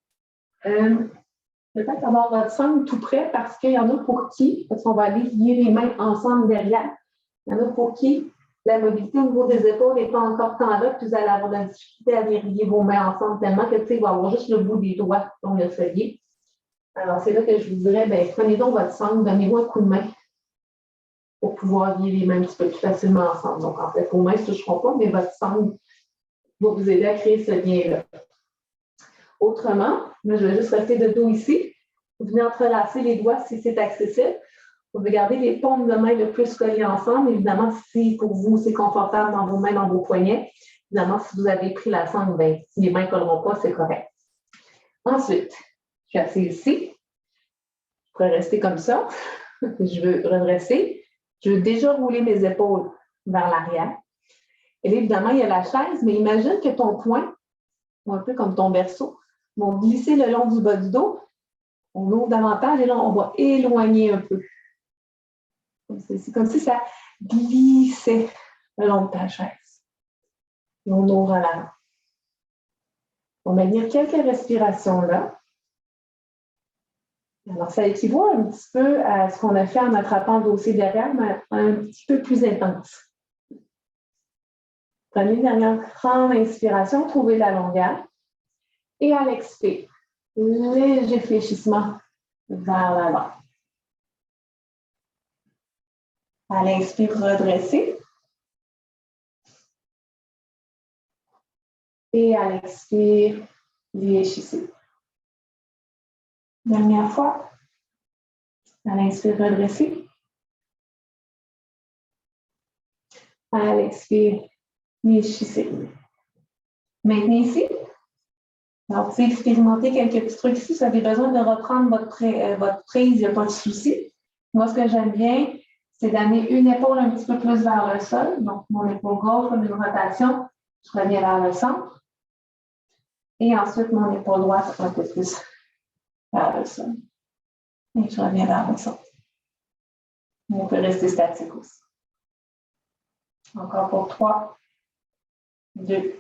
Peut-être avoir votre sangle tout près parce qu'il y en a pour qui, parce qu'on va aller lier les mains ensemble derrière, il y en a pour qui la mobilité au niveau des épaules n'est pas encore tant là, puis vous allez avoir de la difficulté à lier vos mains ensemble tellement que il va y avoir juste le bout des doigts dans le feuillet. Alors, c'est là que je vous dirais, prenez donc votre sangle, donnez-vous un coup de main pour pouvoir lier les mains un petit peu plus facilement ensemble. Donc, en fait, vos mains ne se toucheront pas, mais votre sangle va vous aider à créer ce lien-là. Autrement, je vais juste rester de dos ici. Vous venez entrelacer les doigts si c'est accessible. Vous pouvez garder les paumes de main le plus collées ensemble. Évidemment, si pour vous, c'est confortable dans vos mains, dans vos poignets. Évidemment, si vous avez pris la sangle, si les mains ne colleront pas, c'est correct. Ensuite, je suis assise ici. Je pourrais rester comme ça. Je veux redresser. Je veux déjà rouler mes épaules vers l'arrière. Et là, évidemment, il y a la chaise, mais imagine que ton poing, un peu comme ton berceau, vont glisser le long du bas du dos. On ouvre davantage et là, on va éloigner un peu. C'est comme si ça glissait le long de ta chaise. Et on ouvre à l'avant. On va venir quelques respirations là. Alors, ça équivaut un petit peu à ce qu'on a fait en attrapant le dossier derrière, mais un petit peu plus intense. Prenez une dernière grande inspiration, trouvez la longueur. Et à l'expire, léger fléchissement vers l'avant. À l'inspire, redressez. Et à l'expire, fléchissez. Dernière fois. À l'inspire, redressez. À l'expire, fléchissez. Maintenez ici. Alors, vous pouvez expérimenter quelques petits trucs ici. Si vous avez besoin de reprendre votre prise, il n'y a pas de souci. Moi, ce que j'aime bien, c'est d'amener une épaule un petit peu plus vers le sol. Donc, mon épaule gauche comme une rotation, je reviens vers le centre. Et ensuite, mon épaule droite un peu plus vers le sol. Et je reviens vers le centre. On peut rester statique aussi. Encore pour 3, 2,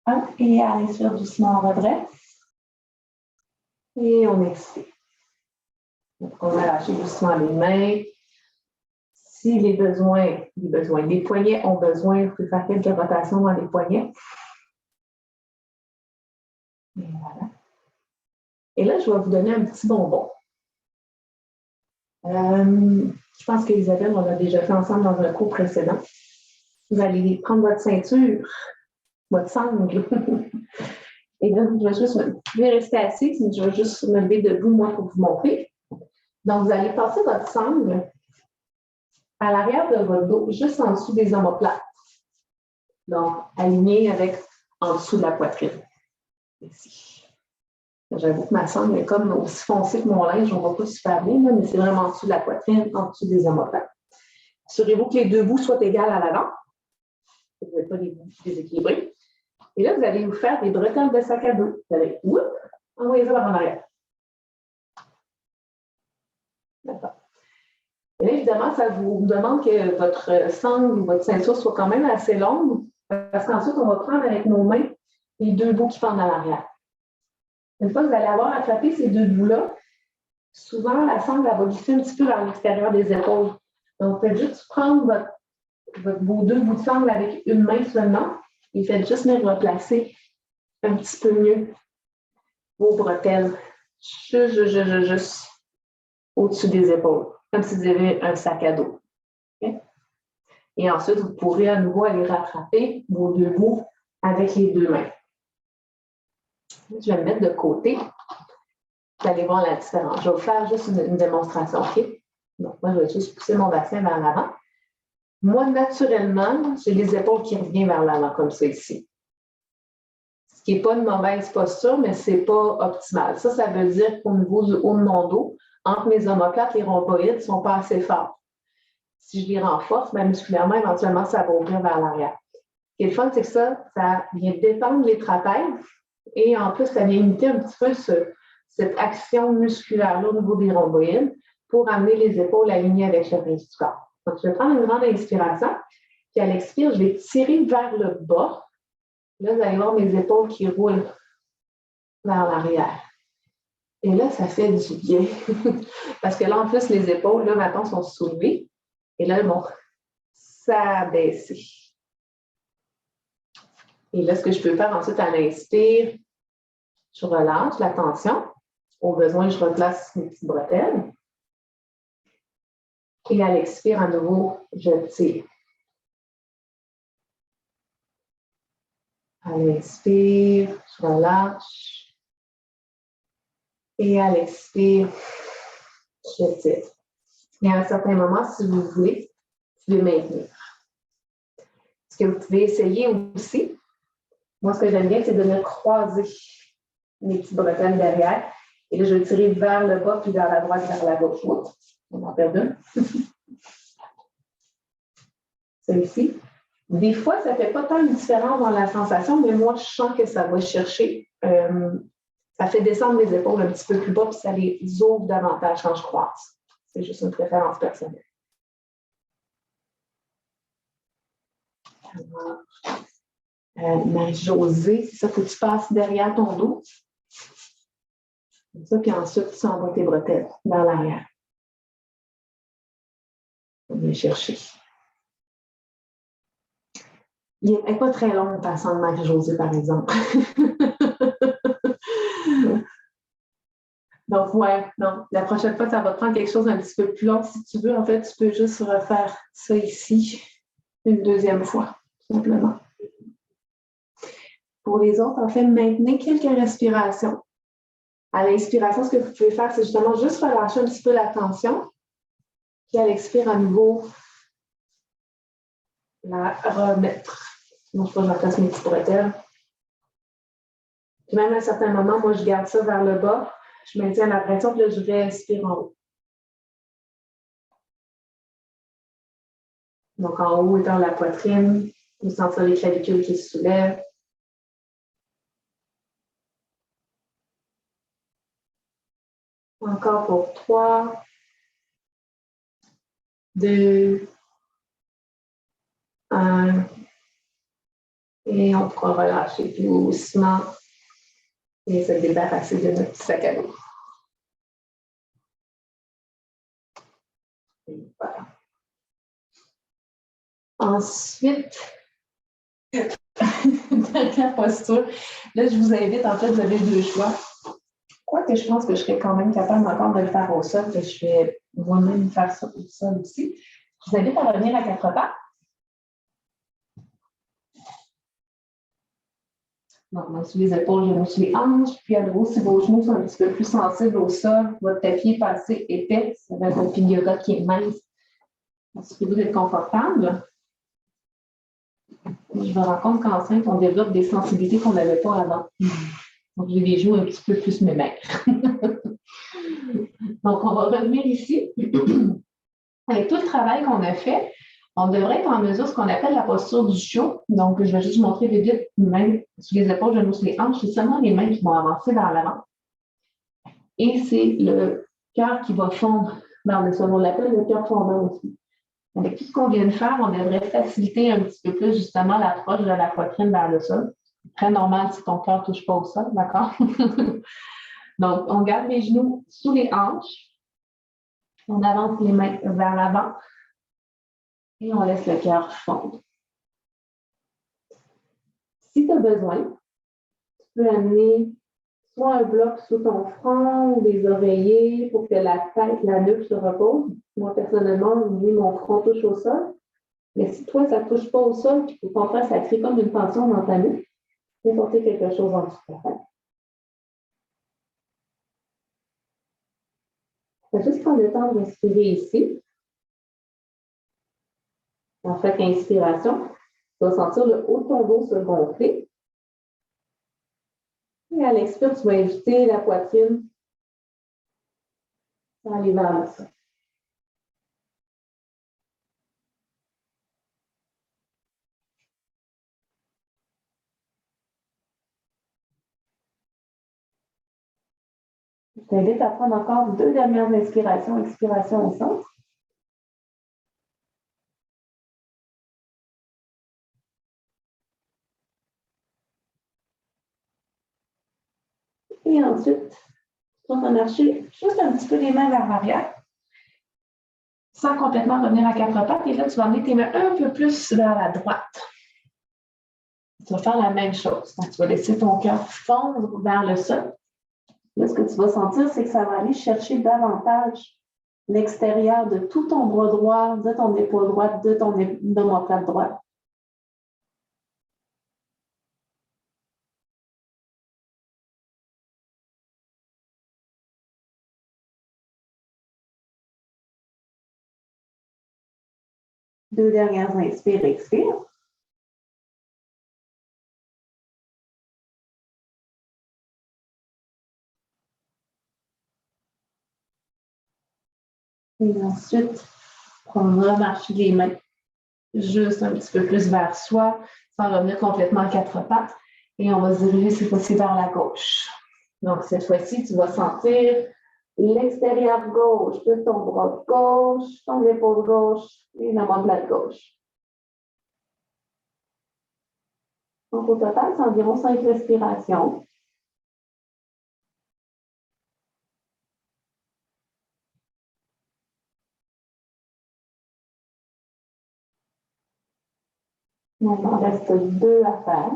1. Et à l'inspire, doucement, on redresse. Et on expire. Donc, on va lâcher doucement les mains. Si les poignets ont besoin, vous pouvez faire quelques rotations dans les poignets. Et voilà. Et là, je vais vous donner un petit bonbon. Je pense qu'Isabelle, on l'a déjà fait ensemble dans un cours précédent. Vous allez prendre votre ceinture, votre sangle. Et là, vous pouvez rester assis, mais je vais juste me lever debout, moi, pour vous montrer. Donc, vous allez passer votre sangle à l'arrière de votre dos, juste en dessous des omoplates. Donc, aligné avec en dessous de la poitrine. Ici. J'avoue que ma sangle est comme aussi foncée que mon linge, on ne voit pas super bien, mais c'est vraiment en dessous de la poitrine, en dessous des omoplates. Assurez-vous que les deux bouts soient égaux à l'avant. Vous n'êtes pas déséquilibrés. Et là, vous allez vous faire des bretelles de sac à dos. Vous allez, envoyer ça par en arrière. D'accord. Et là, évidemment, ça vous demande que votre sangle ou votre ceinture soit quand même assez longue, parce qu'ensuite, on va prendre avec nos mains les deux bouts qui pendent à l'arrière. Une fois que vous allez avoir attrapé ces deux bouts-là, souvent, la sangle va glisser un petit peu vers l'extérieur des épaules. Donc, faites juste prendre vos deux bouts de sangle avec une main seulement et faites juste les replacer un petit peu mieux vos bretelles, juste au-dessus des épaules, comme si vous avez un sac à dos. Okay? Et ensuite, vous pourrez à nouveau aller rattraper vos deux bouts avec les deux mains. Je vais me mettre de côté. Vous allez voir la différence. Je vais vous faire juste une démonstration. Okay? Donc, moi, je vais juste pousser mon bassin vers l'avant. Moi, naturellement, j'ai les épaules qui reviennent vers l'avant, comme ça ici. Ce qui n'est pas une mauvaise posture, mais ce n'est pas optimal. Ça veut dire qu'au niveau du haut de mon dos, entre mes omoplates, les rhomboïdes ne sont pas assez forts. Si je les renforce, ben, musculairement, éventuellement, ça va ouvrir vers l'arrière. Ce qui est le fun, c'est que ça vient détendre les trapèzes et en plus, ça vient imiter un petit peu cette action musculaire-là au niveau des rhomboïdes pour amener les épaules alignées avec le reste du corps. Donc, je vais prendre une grande inspiration, puis à l'expire, je vais tirer vers le bas. Là, vous allez voir mes épaules qui roulent vers l'arrière. Et là, ça fait du bien. Parce que là, en plus, les épaules, là, maintenant, sont soulevées. Et là, bon, ça a baissé. Et là, ce que je peux faire ensuite à l'inspire, je relâche la tension. Au besoin, je replace mes petites bretelles. Et à l'expire, à nouveau, je tire. À l'inspire, je relâche. Et à l'expire, je tire. Et à un certain moment, si vous voulez, vous pouvez maintenir. Ce que vous pouvez essayer aussi, moi, ce que j'aime bien, c'est de venir croiser mes petites bretelles derrière. Et là, je vais tirer vers le bas, puis vers la droite, vers la gauche. On en perd une. Celle-ci. Des fois, ça ne fait pas tant de différence dans la sensation, mais moi, je sens que ça va chercher. Ça fait descendre mes épaules un petit peu plus bas, puis ça les ouvre davantage quand je croise. C'est juste une préférence personnelle. Marie-Josée, c'est ça, faut que tu passes derrière ton dos. Comme ça, puis ensuite, tu envoies tes bretelles vers l'arrière. On va chercher. Il n'est pas très long, le passant de Marie-Josée, par exemple. Donc, ouais, non. La prochaine fois, ça va te prendre quelque chose un petit peu plus long. Si tu veux, en fait, tu peux juste refaire ça ici une deuxième fois, tout simplement. Pour les autres, en fait, maintenez quelques respirations. À l'inspiration, ce que vous pouvez faire, c'est justement juste relâcher un petit peu la tension. Puis à l'expire, à nouveau, la remettre. Donc, je vais replacer mes petits bretelles. Puis même à un certain moment, moi, je garde ça vers le bas. Je maintiens la pression, puis là, je respire en haut. Donc, en haut étant la poitrine, vous sentez les clavicules qui se soulèvent. Encore pour 3, 2, 1. Et on pourra relâcher doucement et se débarrasser de notre sac à dos. Voilà. Ensuite, dernière posture. Là, je vous invite, en fait, vous avez deux choix. Quoique je pense que je serais quand même capable encore de le faire au sol, que je vais moi-même faire ça au sol aussi. Je vous invite à revenir à quatre pattes. Donc, sous les épaules, genoux sur les hanches. Puis à nouveau, si vos genoux sont un petit peu plus sensibles au sol, votre tapis est pas assez épais, ça va être un tapis de yoga qui est mince. Assurez-vous d'être confortable. Je me rends compte qu'enceinte, on développe des sensibilités qu'on n'avait pas avant. Donc, j'ai des genoux un petit peu plus mémères. Donc, on va revenir ici. Avec tout le travail qu'on a fait, on devrait être en mesure de ce qu'on appelle la posture du chiot. Donc, je vais juste vous montrer vite, mains sur les épaules, genoux sur les hanches. C'est seulement les mains qui vont avancer vers l'avant. Et c'est le cœur qui va fondre vers le sol. On l'appelle le cœur fondant aussi. Avec tout ce qu'on vient de faire, on devrait faciliter un petit peu plus justement l'approche de la poitrine vers le sol. Très normal si ton cœur ne touche pas au sol, d'accord? Donc, on garde les genoux sous les hanches. On avance les mains vers l'avant et on laisse le cœur fondre. Si tu as besoin, tu peux amener soit un bloc sous ton front ou des oreillers pour que la tête, la nuque se repose. Moi, personnellement, mon front touche au sol. Mais si toi, ça ne touche pas au sol, puis au contraire, ça crée comme une tension dans ta nuque, tu peux porter quelque chose en dessous de ta tête. Tu vas juste prendre le temps de respirer ici. En chaque inspiration, tu vas sentir le haut de ton dos se gonfler. Et à l'expire, tu vas éviter la poitrine à aller vers le sol. Je t'invite à prendre encore 2 dernières inspirations, expiration au centre. Et ensuite, tu vas marcher juste un petit peu les mains vers l'arrière, sans complètement revenir à quatre pattes. Et là, tu vas amener tes mains un peu plus vers la droite. Tu vas faire la même chose. Donc, tu vas laisser ton cœur fondre vers le sol. Là, ce que tu vas sentir, c'est que ça va aller chercher davantage l'extérieur de tout ton bras droit, de ton épaule droite, de ton omoplate droite. Deux dernières inspires, expire. Et ensuite, on va marcher les mains juste un petit peu plus vers soi, sans revenir complètement à quatre pattes. Et on va se diriger cette fois-ci vers la gauche. Donc, cette fois-ci, tu vas sentir l'extérieur gauche de ton bras gauche, ton épaule gauche et l'omoplate gauche. Donc, au total, c'est environ 5 respirations. Donc, il en reste 2 à faire.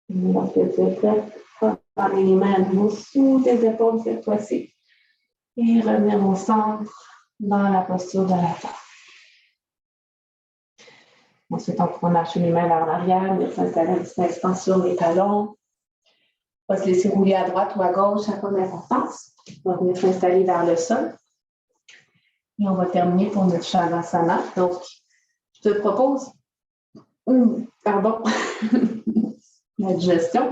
Donc, tu es prête à prendre les mains à nouveau sous tes épaules cette fois-ci. Et revenir au centre dans la posture de la table. Ensuite, on pourra marcher les mains vers l'arrière, venir s'installer un petit instant sur les talons. On va se laisser rouler à droite ou à gauche, ça n'a pas d'importance. On va venir s'installer vers le sol. Et on va terminer pour notre Shavasana. Donc, je te propose, pardon, la digestion.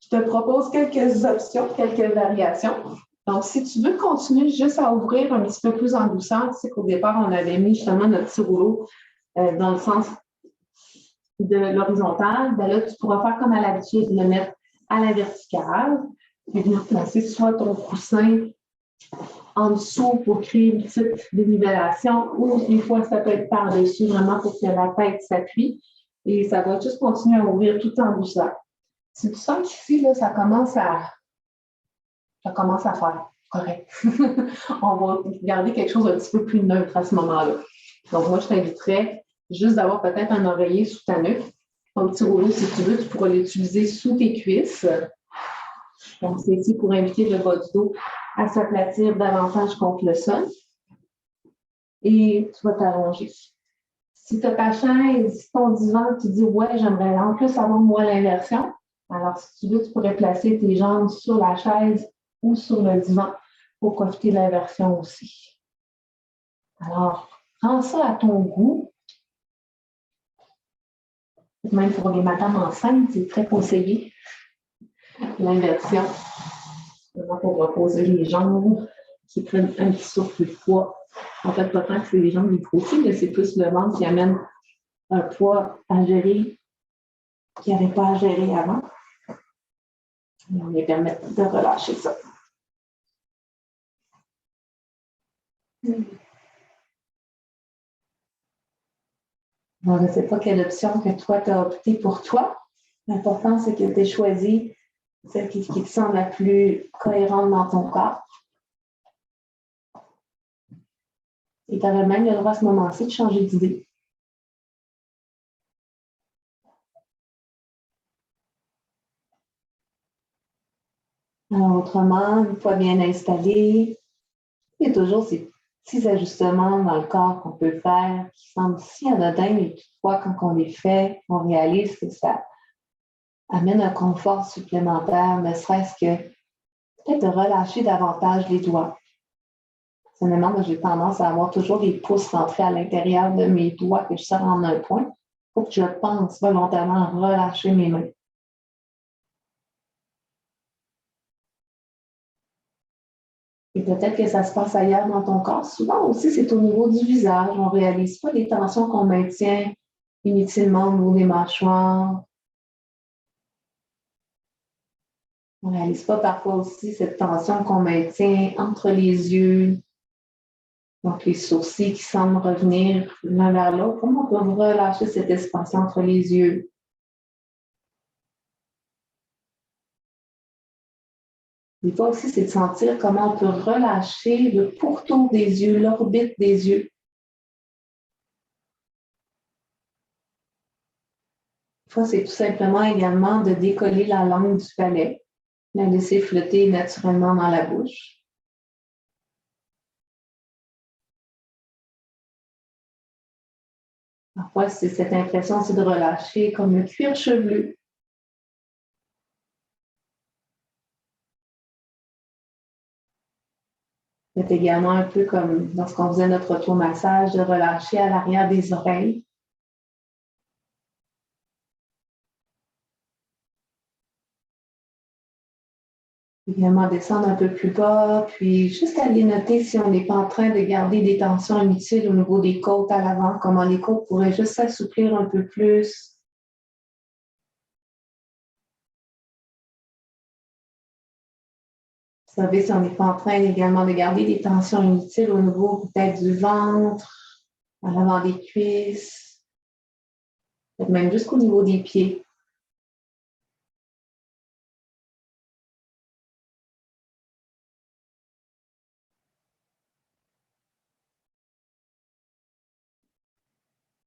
Je te propose quelques options, quelques variations. Donc, si tu veux continuer juste à ouvrir un petit peu plus en douceur, tu sais qu'au départ, on avait mis justement notre petit rouleau dans le sens de l'horizontale. Ben là, tu pourras faire comme à l'habitude, le mettre à la verticale, puis venir placer soit ton coussin en dessous pour créer une petite dénivellation, ou des fois, ça peut être par-dessus, vraiment pour que la tête s'appuie. Et ça va juste continuer à ouvrir tout en douceur. Si tu sens qu'ici, là, ça commence à faire correct. On va garder quelque chose d'un petit peu plus neutre à ce moment-là. Donc, moi, je t'inviterais juste d'avoir peut-être un oreiller sous ta nuque. Un petit rouleau, si tu veux, tu pourras l'utiliser sous tes cuisses. Donc, c'est ici pour inviter le bas du dos à s'aplatir davantage contre le sol. Et tu vas t'allonger. Si tu as ta chaise, ton divan, tu dis « Ouais, j'aimerais en plus avoir moi l'inversion », alors si tu veux, tu pourrais placer tes jambes sur la chaise ou sur le divan pour profiter de l'inversion aussi. Alors, prends ça à ton goût. Même pour les madames enceintes, c'est très conseillé. L'inversion, vraiment pour reposer les jambes qui prennent un petit surplus de poids. En fait, pas tant que c'est les jambes du côté, mais c'est plus le ventre qui amène un poids à gérer qui n'avait pas à gérer avant. Et on les permet de relâcher ça. Bon, je ne sais pas quelle option que toi, tu as opté pour toi. L'important, c'est que tu aies choisi celle qui te semble la plus cohérente dans ton corps. Et tu aurais même le droit à ce moment-ci de changer d'idée. Alors, autrement, une fois bien installé, il y a toujours ces petits ajustements dans le corps qu'on peut faire qui semblent si anodins, mais toutefois, quand on les fait, on réalise que ça amène un confort supplémentaire, ne serait-ce que peut-être de relâcher davantage les doigts. Personnellement, moi, j'ai tendance à avoir toujours les pouces rentrés à l'intérieur de mes doigts que je sors en un point pour que je pense volontairement à relâcher mes mains. Et peut-être que ça se passe ailleurs dans ton corps. Souvent aussi, c'est au niveau du visage. On ne réalise pas les tensions qu'on maintient inutilement au niveau des mâchoires. On ne réalise pas parfois aussi cette tension qu'on maintient entre les yeux. Donc, les sourcils qui semblent revenir l'un vers l'autre. Comment on peut relâcher cet espace entre les yeux? Des fois aussi, c'est de sentir comment on peut relâcher le pourtour des yeux, l'orbite des yeux. Des fois, c'est tout simplement également de décoller la langue du palais, la laisser flotter naturellement dans la bouche. Parfois, c'est cette impression aussi de relâcher comme le cuir chevelu. C'est également un peu comme lorsqu'on faisait notre automassage, de relâcher à l'arrière des oreilles. Également descendre un peu plus bas, puis juste aller noter si on n'est pas en train de garder des tensions inutiles au niveau des côtes à l'avant, comment les côtes pourraient juste s'assouplir un peu plus. Vous savez, si on n'est pas en train également de garder des tensions inutiles au niveau peut-être du ventre, à l'avant des cuisses, peut-être même jusqu'au niveau des pieds.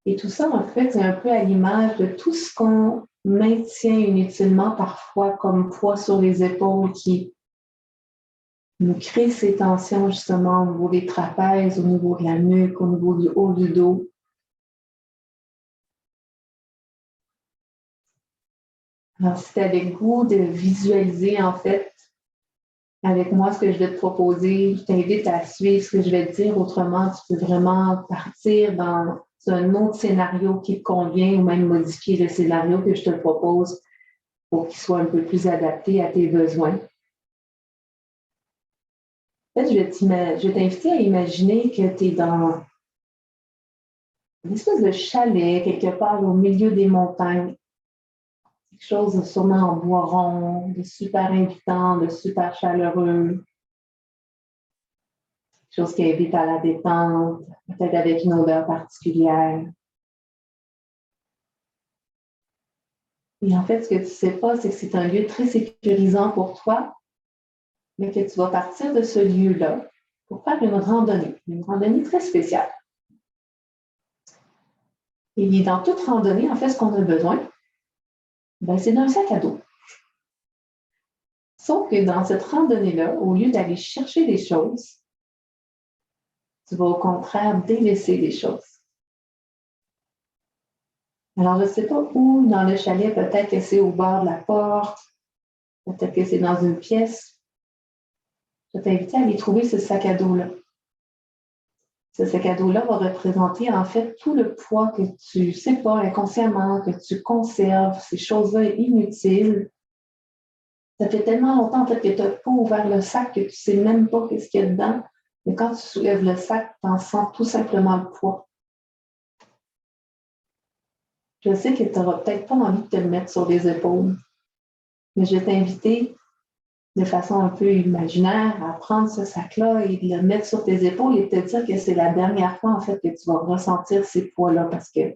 Et tout ça, en fait, c'est un peu à l'image de tout ce qu'on maintient inutilement parfois comme poids sur les épaules qui nous crée ces tensions justement au niveau des trapèzes, au niveau de la nuque, au niveau du haut du dos. Alors, si tu avais le goût de visualiser, en fait, avec moi, ce que je vais te proposer, je t'invite à suivre ce que je vais te dire. Autrement, tu peux vraiment partir dans un autre scénario qui te convient ou même modifier le scénario que je te propose pour qu'il soit un peu plus adapté à tes besoins. En fait, je vais t'inviter à imaginer que tu es dans une espèce de chalet quelque part au milieu des montagnes. Quelque chose de sûrement en bois rond, de super invitant, de super chaleureux. Quelque chose qui invite à la détente, peut-être avec une odeur particulière. Et en fait, ce que tu ne sais pas, c'est que c'est un lieu très sécurisant pour toi, mais que tu vas partir de ce lieu-là pour faire une randonnée très spéciale. Et dans toute randonnée, en fait, ce qu'on a besoin, c'est d'un sac à dos. Sauf que dans cette randonnée-là, au lieu d'aller chercher des choses, tu vas au contraire délaisser des choses. Alors, je ne sais pas où dans le chalet, peut-être que c'est au bord de la porte, peut-être que c'est dans une pièce. Je vais t'inviter à aller trouver ce sac à dos-là. Ce sac à dos-là va représenter en fait tout le poids que tu ne sais pas inconsciemment, que tu conserves, ces choses-là inutiles. Ça fait tellement longtemps en fait, que tu n'as pas ouvert le sac que tu ne sais même pas ce qu'il y a dedans. Mais quand tu soulèves le sac, tu en sens tout simplement le poids. Je sais que tu n'auras peut-être pas envie de te le mettre sur les épaules, mais je vais t'inviter de façon un peu imaginaire à prendre ce sac-là et de le mettre sur tes épaules et de te dire que c'est la dernière fois en fait que tu vas ressentir ces poids-là parce que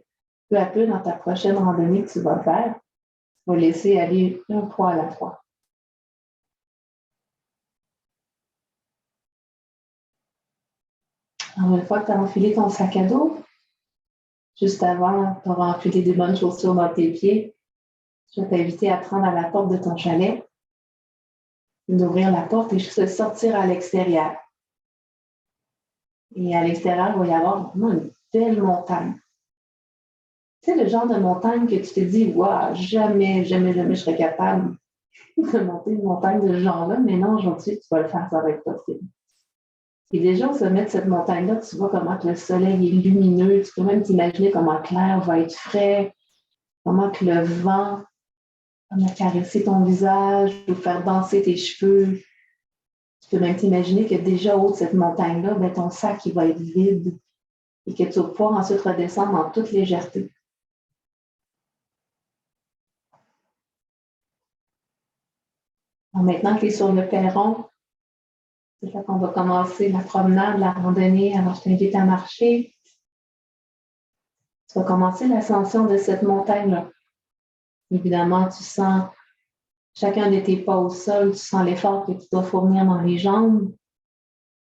peu à peu, dans ta prochaine randonnée que tu vas faire, tu vas laisser aller un poids à la fois. Alors, une fois que tu as enfilé ton sac à dos, juste avant, tu auras enfilé des bonnes chaussures dans tes pieds. Je vais t'inviter à prendre à la porte de ton chalet, d'ouvrir la porte et juste de sortir à l'extérieur. Et à l'extérieur, il va y avoir vraiment une belle montagne. Tu sais, le genre de montagne que tu te dis, waouh, jamais, jamais, jamais je serais capable de monter une montagne de ce genre-là, mais non, aujourd'hui, tu vas le faire, ça va être possible. Et déjà, au sommet de cette montagne-là, tu vois comment que le soleil est lumineux, tu peux même t'imaginer comment l'air va être frais, comment que le vent va caresser ton visage ou faire danser tes cheveux. Tu peux même t'imaginer que déjà au haut de cette montagne-là, ton sac il va être vide et que tu vas pouvoir ensuite redescendre en toute légèreté. Alors maintenant que tu es sur le perron, c'est là qu'on va commencer la promenade, la randonnée. Alors, je t'invite à marcher. Tu vas commencer l'ascension de cette montagne-là. Évidemment, tu sens chacun de tes pas au sol, tu sens l'effort que tu dois fournir dans les jambes,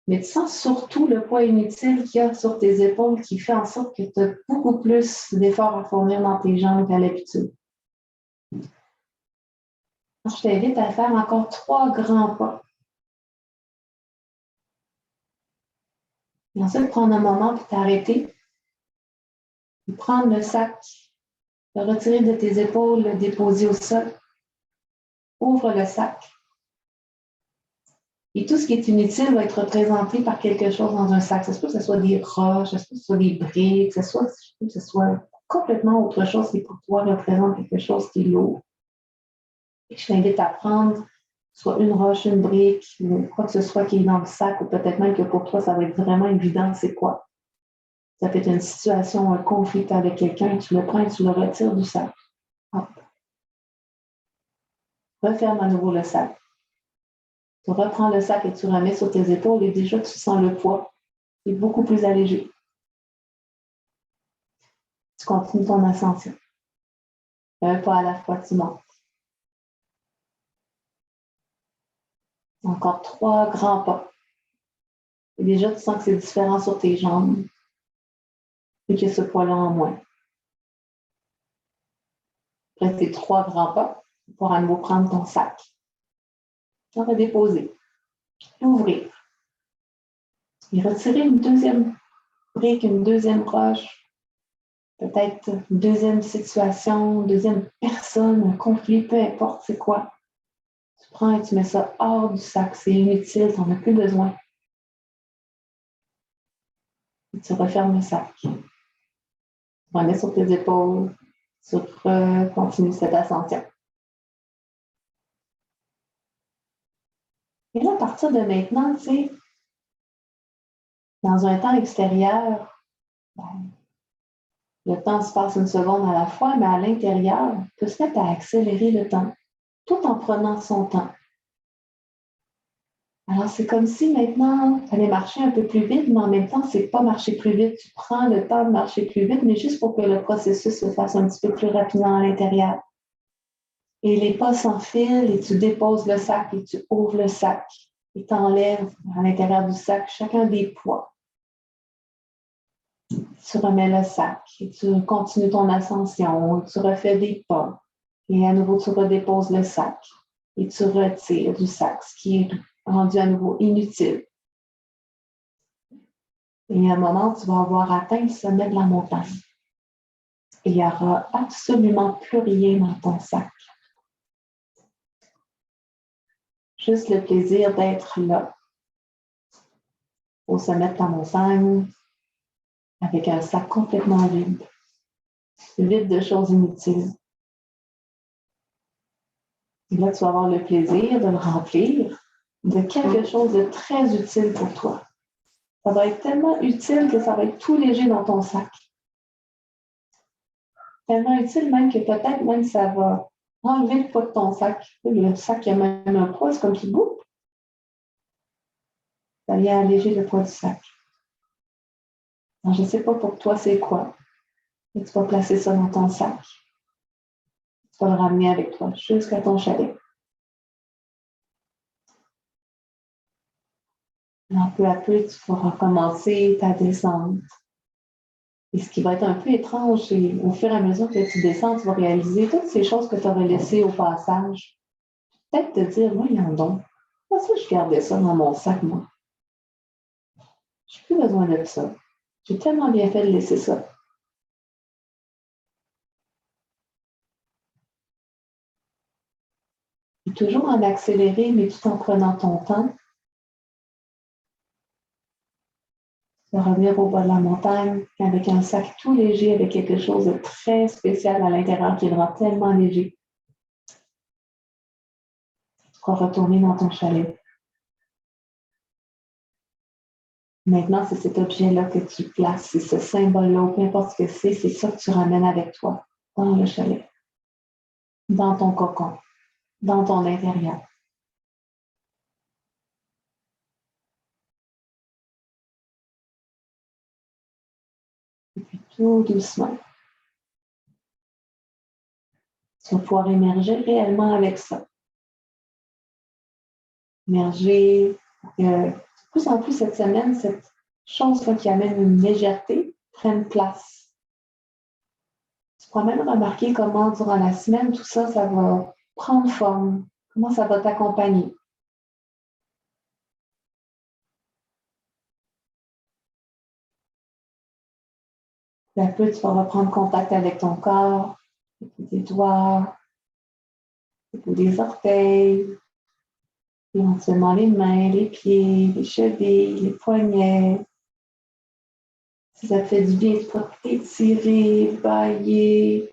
mais tu sens surtout le poids inutile qu'il y a sur tes épaules qui fait en sorte que tu as beaucoup plus d'efforts à fournir dans tes jambes qu'à l'habitude. Je t'invite à faire encore 3 grands pas. Et ensuite, prendre un moment pour t'arrêter, prendre le sac, le retirer de tes épaules, le déposer au sol. Ouvre le sac. Et tout ce qui est inutile va être représenté par quelque chose dans un sac. Ça se peut que ce soit des roches, ça se peut que ce soit des briques, que ce soit complètement autre chose qui pour toi représente quelque chose qui est lourd. Et je t'invite à prendre soit une roche, une brique, ou quoi que ce soit qui est dans le sac, ou peut-être même que pour toi, ça va être vraiment évident c'est quoi. Ça peut être une situation, un conflit avec quelqu'un, tu le prends et tu le retires du sac. Hop. Referme à nouveau le sac. Tu reprends le sac et tu remets sur tes épaules et déjà tu sens le poids. C'est beaucoup plus allégé. Tu continues ton ascension. Un pas à la fois, tu montes. Encore 3 grands pas. Et déjà, tu sens que c'est différent sur tes jambes et que ce poids-là en moins. Après tes 3 grands pas, pour à nouveau prendre ton sac. Le redéposer. L'ouvrir. Et retirer une deuxième brique, une deuxième roche, peut-être une deuxième situation, une deuxième personne, un conflit, peu importe c'est quoi. Tu prends et tu mets ça hors du sac. C'est inutile, tu n'en as plus besoin. Et tu refermes le sac. Tu remets sur tes épaules. Tu continues cette ascension. Et là, à partir de maintenant, tu sais, dans un temps extérieur, le temps se passe une seconde à la fois, mais à l'intérieur, on peut se mettre à accélérer le temps, tout en prenant son temps. Alors, c'est comme si maintenant, tu allais marcher un peu plus vite, mais en même temps, c'est pas marcher plus vite. Tu prends le temps de marcher plus vite, mais juste pour que le processus se fasse un petit peu plus rapidement à l'intérieur. Et les pas s'enfilent et tu déposes le sac et tu ouvres le sac et tu enlèves à l'intérieur du sac chacun des poids. Tu remets le sac et tu continues ton ascension, tu refais des pas et à nouveau tu redéposes le sac et tu retires du sac, ce qui est rendu à nouveau inutile. Et à un moment, tu vas avoir atteint le sommet de la montagne. Et il n'y aura absolument plus rien dans ton sac. Juste le plaisir d'être là, au sommet de ta montagne, avec un sac complètement vide, vide de choses inutiles. Et là, tu vas avoir le plaisir de le remplir de quelque chose de très utile pour toi. Ça va être tellement utile que ça va être tout léger dans ton sac. Tellement utile même que peut-être même ça va enlever le poids de ton sac. Le sac, il y a même un poids, c'est comme qui bouge. Ça vient alléger le poids du sac. Alors, je ne sais pas pour toi c'est quoi, mais tu vas placer ça dans ton sac. Tu vas le ramener avec toi jusqu'à ton chalet. Alors, peu à peu, tu pourras commencer ta descente. Et ce qui va être un peu étrange, c'est au fur et à mesure que tu descends, tu vas réaliser toutes ces choses que tu aurais laissées au passage. Peut-être te dire, voyons donc, moi ça, je gardais ça dans mon sac, moi. Je n'ai plus besoin de ça. J'ai tellement bien fait de laisser ça. Et toujours en accéléré, mais tout en prenant ton temps, de revenir au bas de la montagne avec un sac tout léger, avec quelque chose de très spécial à l'intérieur qui le rend tellement léger. Tu pourras retourner dans ton chalet. Maintenant, c'est cet objet-là que tu places, c'est ce symbole-là, peu importe ce que c'est ça que tu ramènes avec toi dans le chalet, dans ton cocon, dans ton intérieur. Et puis tout doucement, tu vas pouvoir émerger réellement avec ça. Émerger, de plus en plus cette semaine, cette chose-là qui amène une légèreté prenne place. Tu pourras même remarquer comment, durant la semaine, tout ça, ça va prendre forme, comment ça va t'accompagner. Peu à peu, tu vas reprendre contact avec ton corps, avec tes doigts, les orteils, éventuellement les mains, les pieds, les chevilles, les poignets. Si ça te fait du bien, tu peux t'étirer, bailler.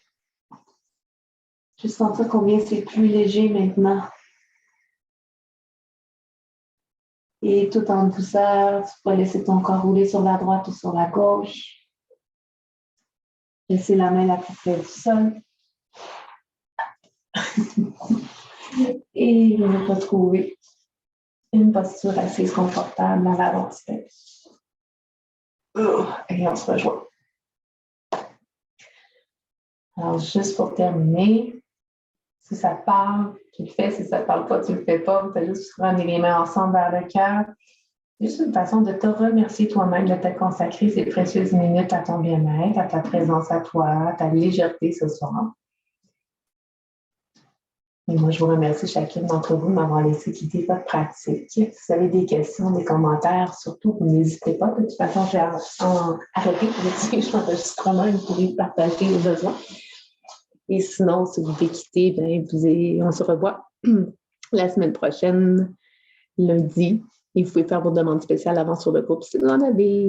Juste sentir combien c'est plus léger maintenant. Et tout en douceur, tu peux laisser ton corps rouler sur la droite ou sur la gauche. Laisser la main la plus près du sol. Et retrouver une posture assise confortable à l'avant-tête. Et on se rejoint. Alors, juste pour terminer, si ça te parle, tu le fais. Si ça ne te parle pas, tu ne le fais pas. Tu as juste ramener les mains ensemble vers le cœur. C'est juste une façon de te remercier toi-même, de te consacrer ces précieuses minutes à ton bien-être, à ta présence à toi, à ta légèreté ce soir. Et moi, je vous remercie chacune d'entre vous de m'avoir laissé quitter votre pratique. Si vous avez des questions, des commentaires, surtout, n'hésitez pas. De toute façon, j'ai arrêté l'enregistrement et vous pouvez partager les besoins. Et sinon, si vous voulez quitter, on se revoit la semaine prochaine, lundi. Et vous pouvez faire vos demandes spéciales avant sur le groupe si vous en avez.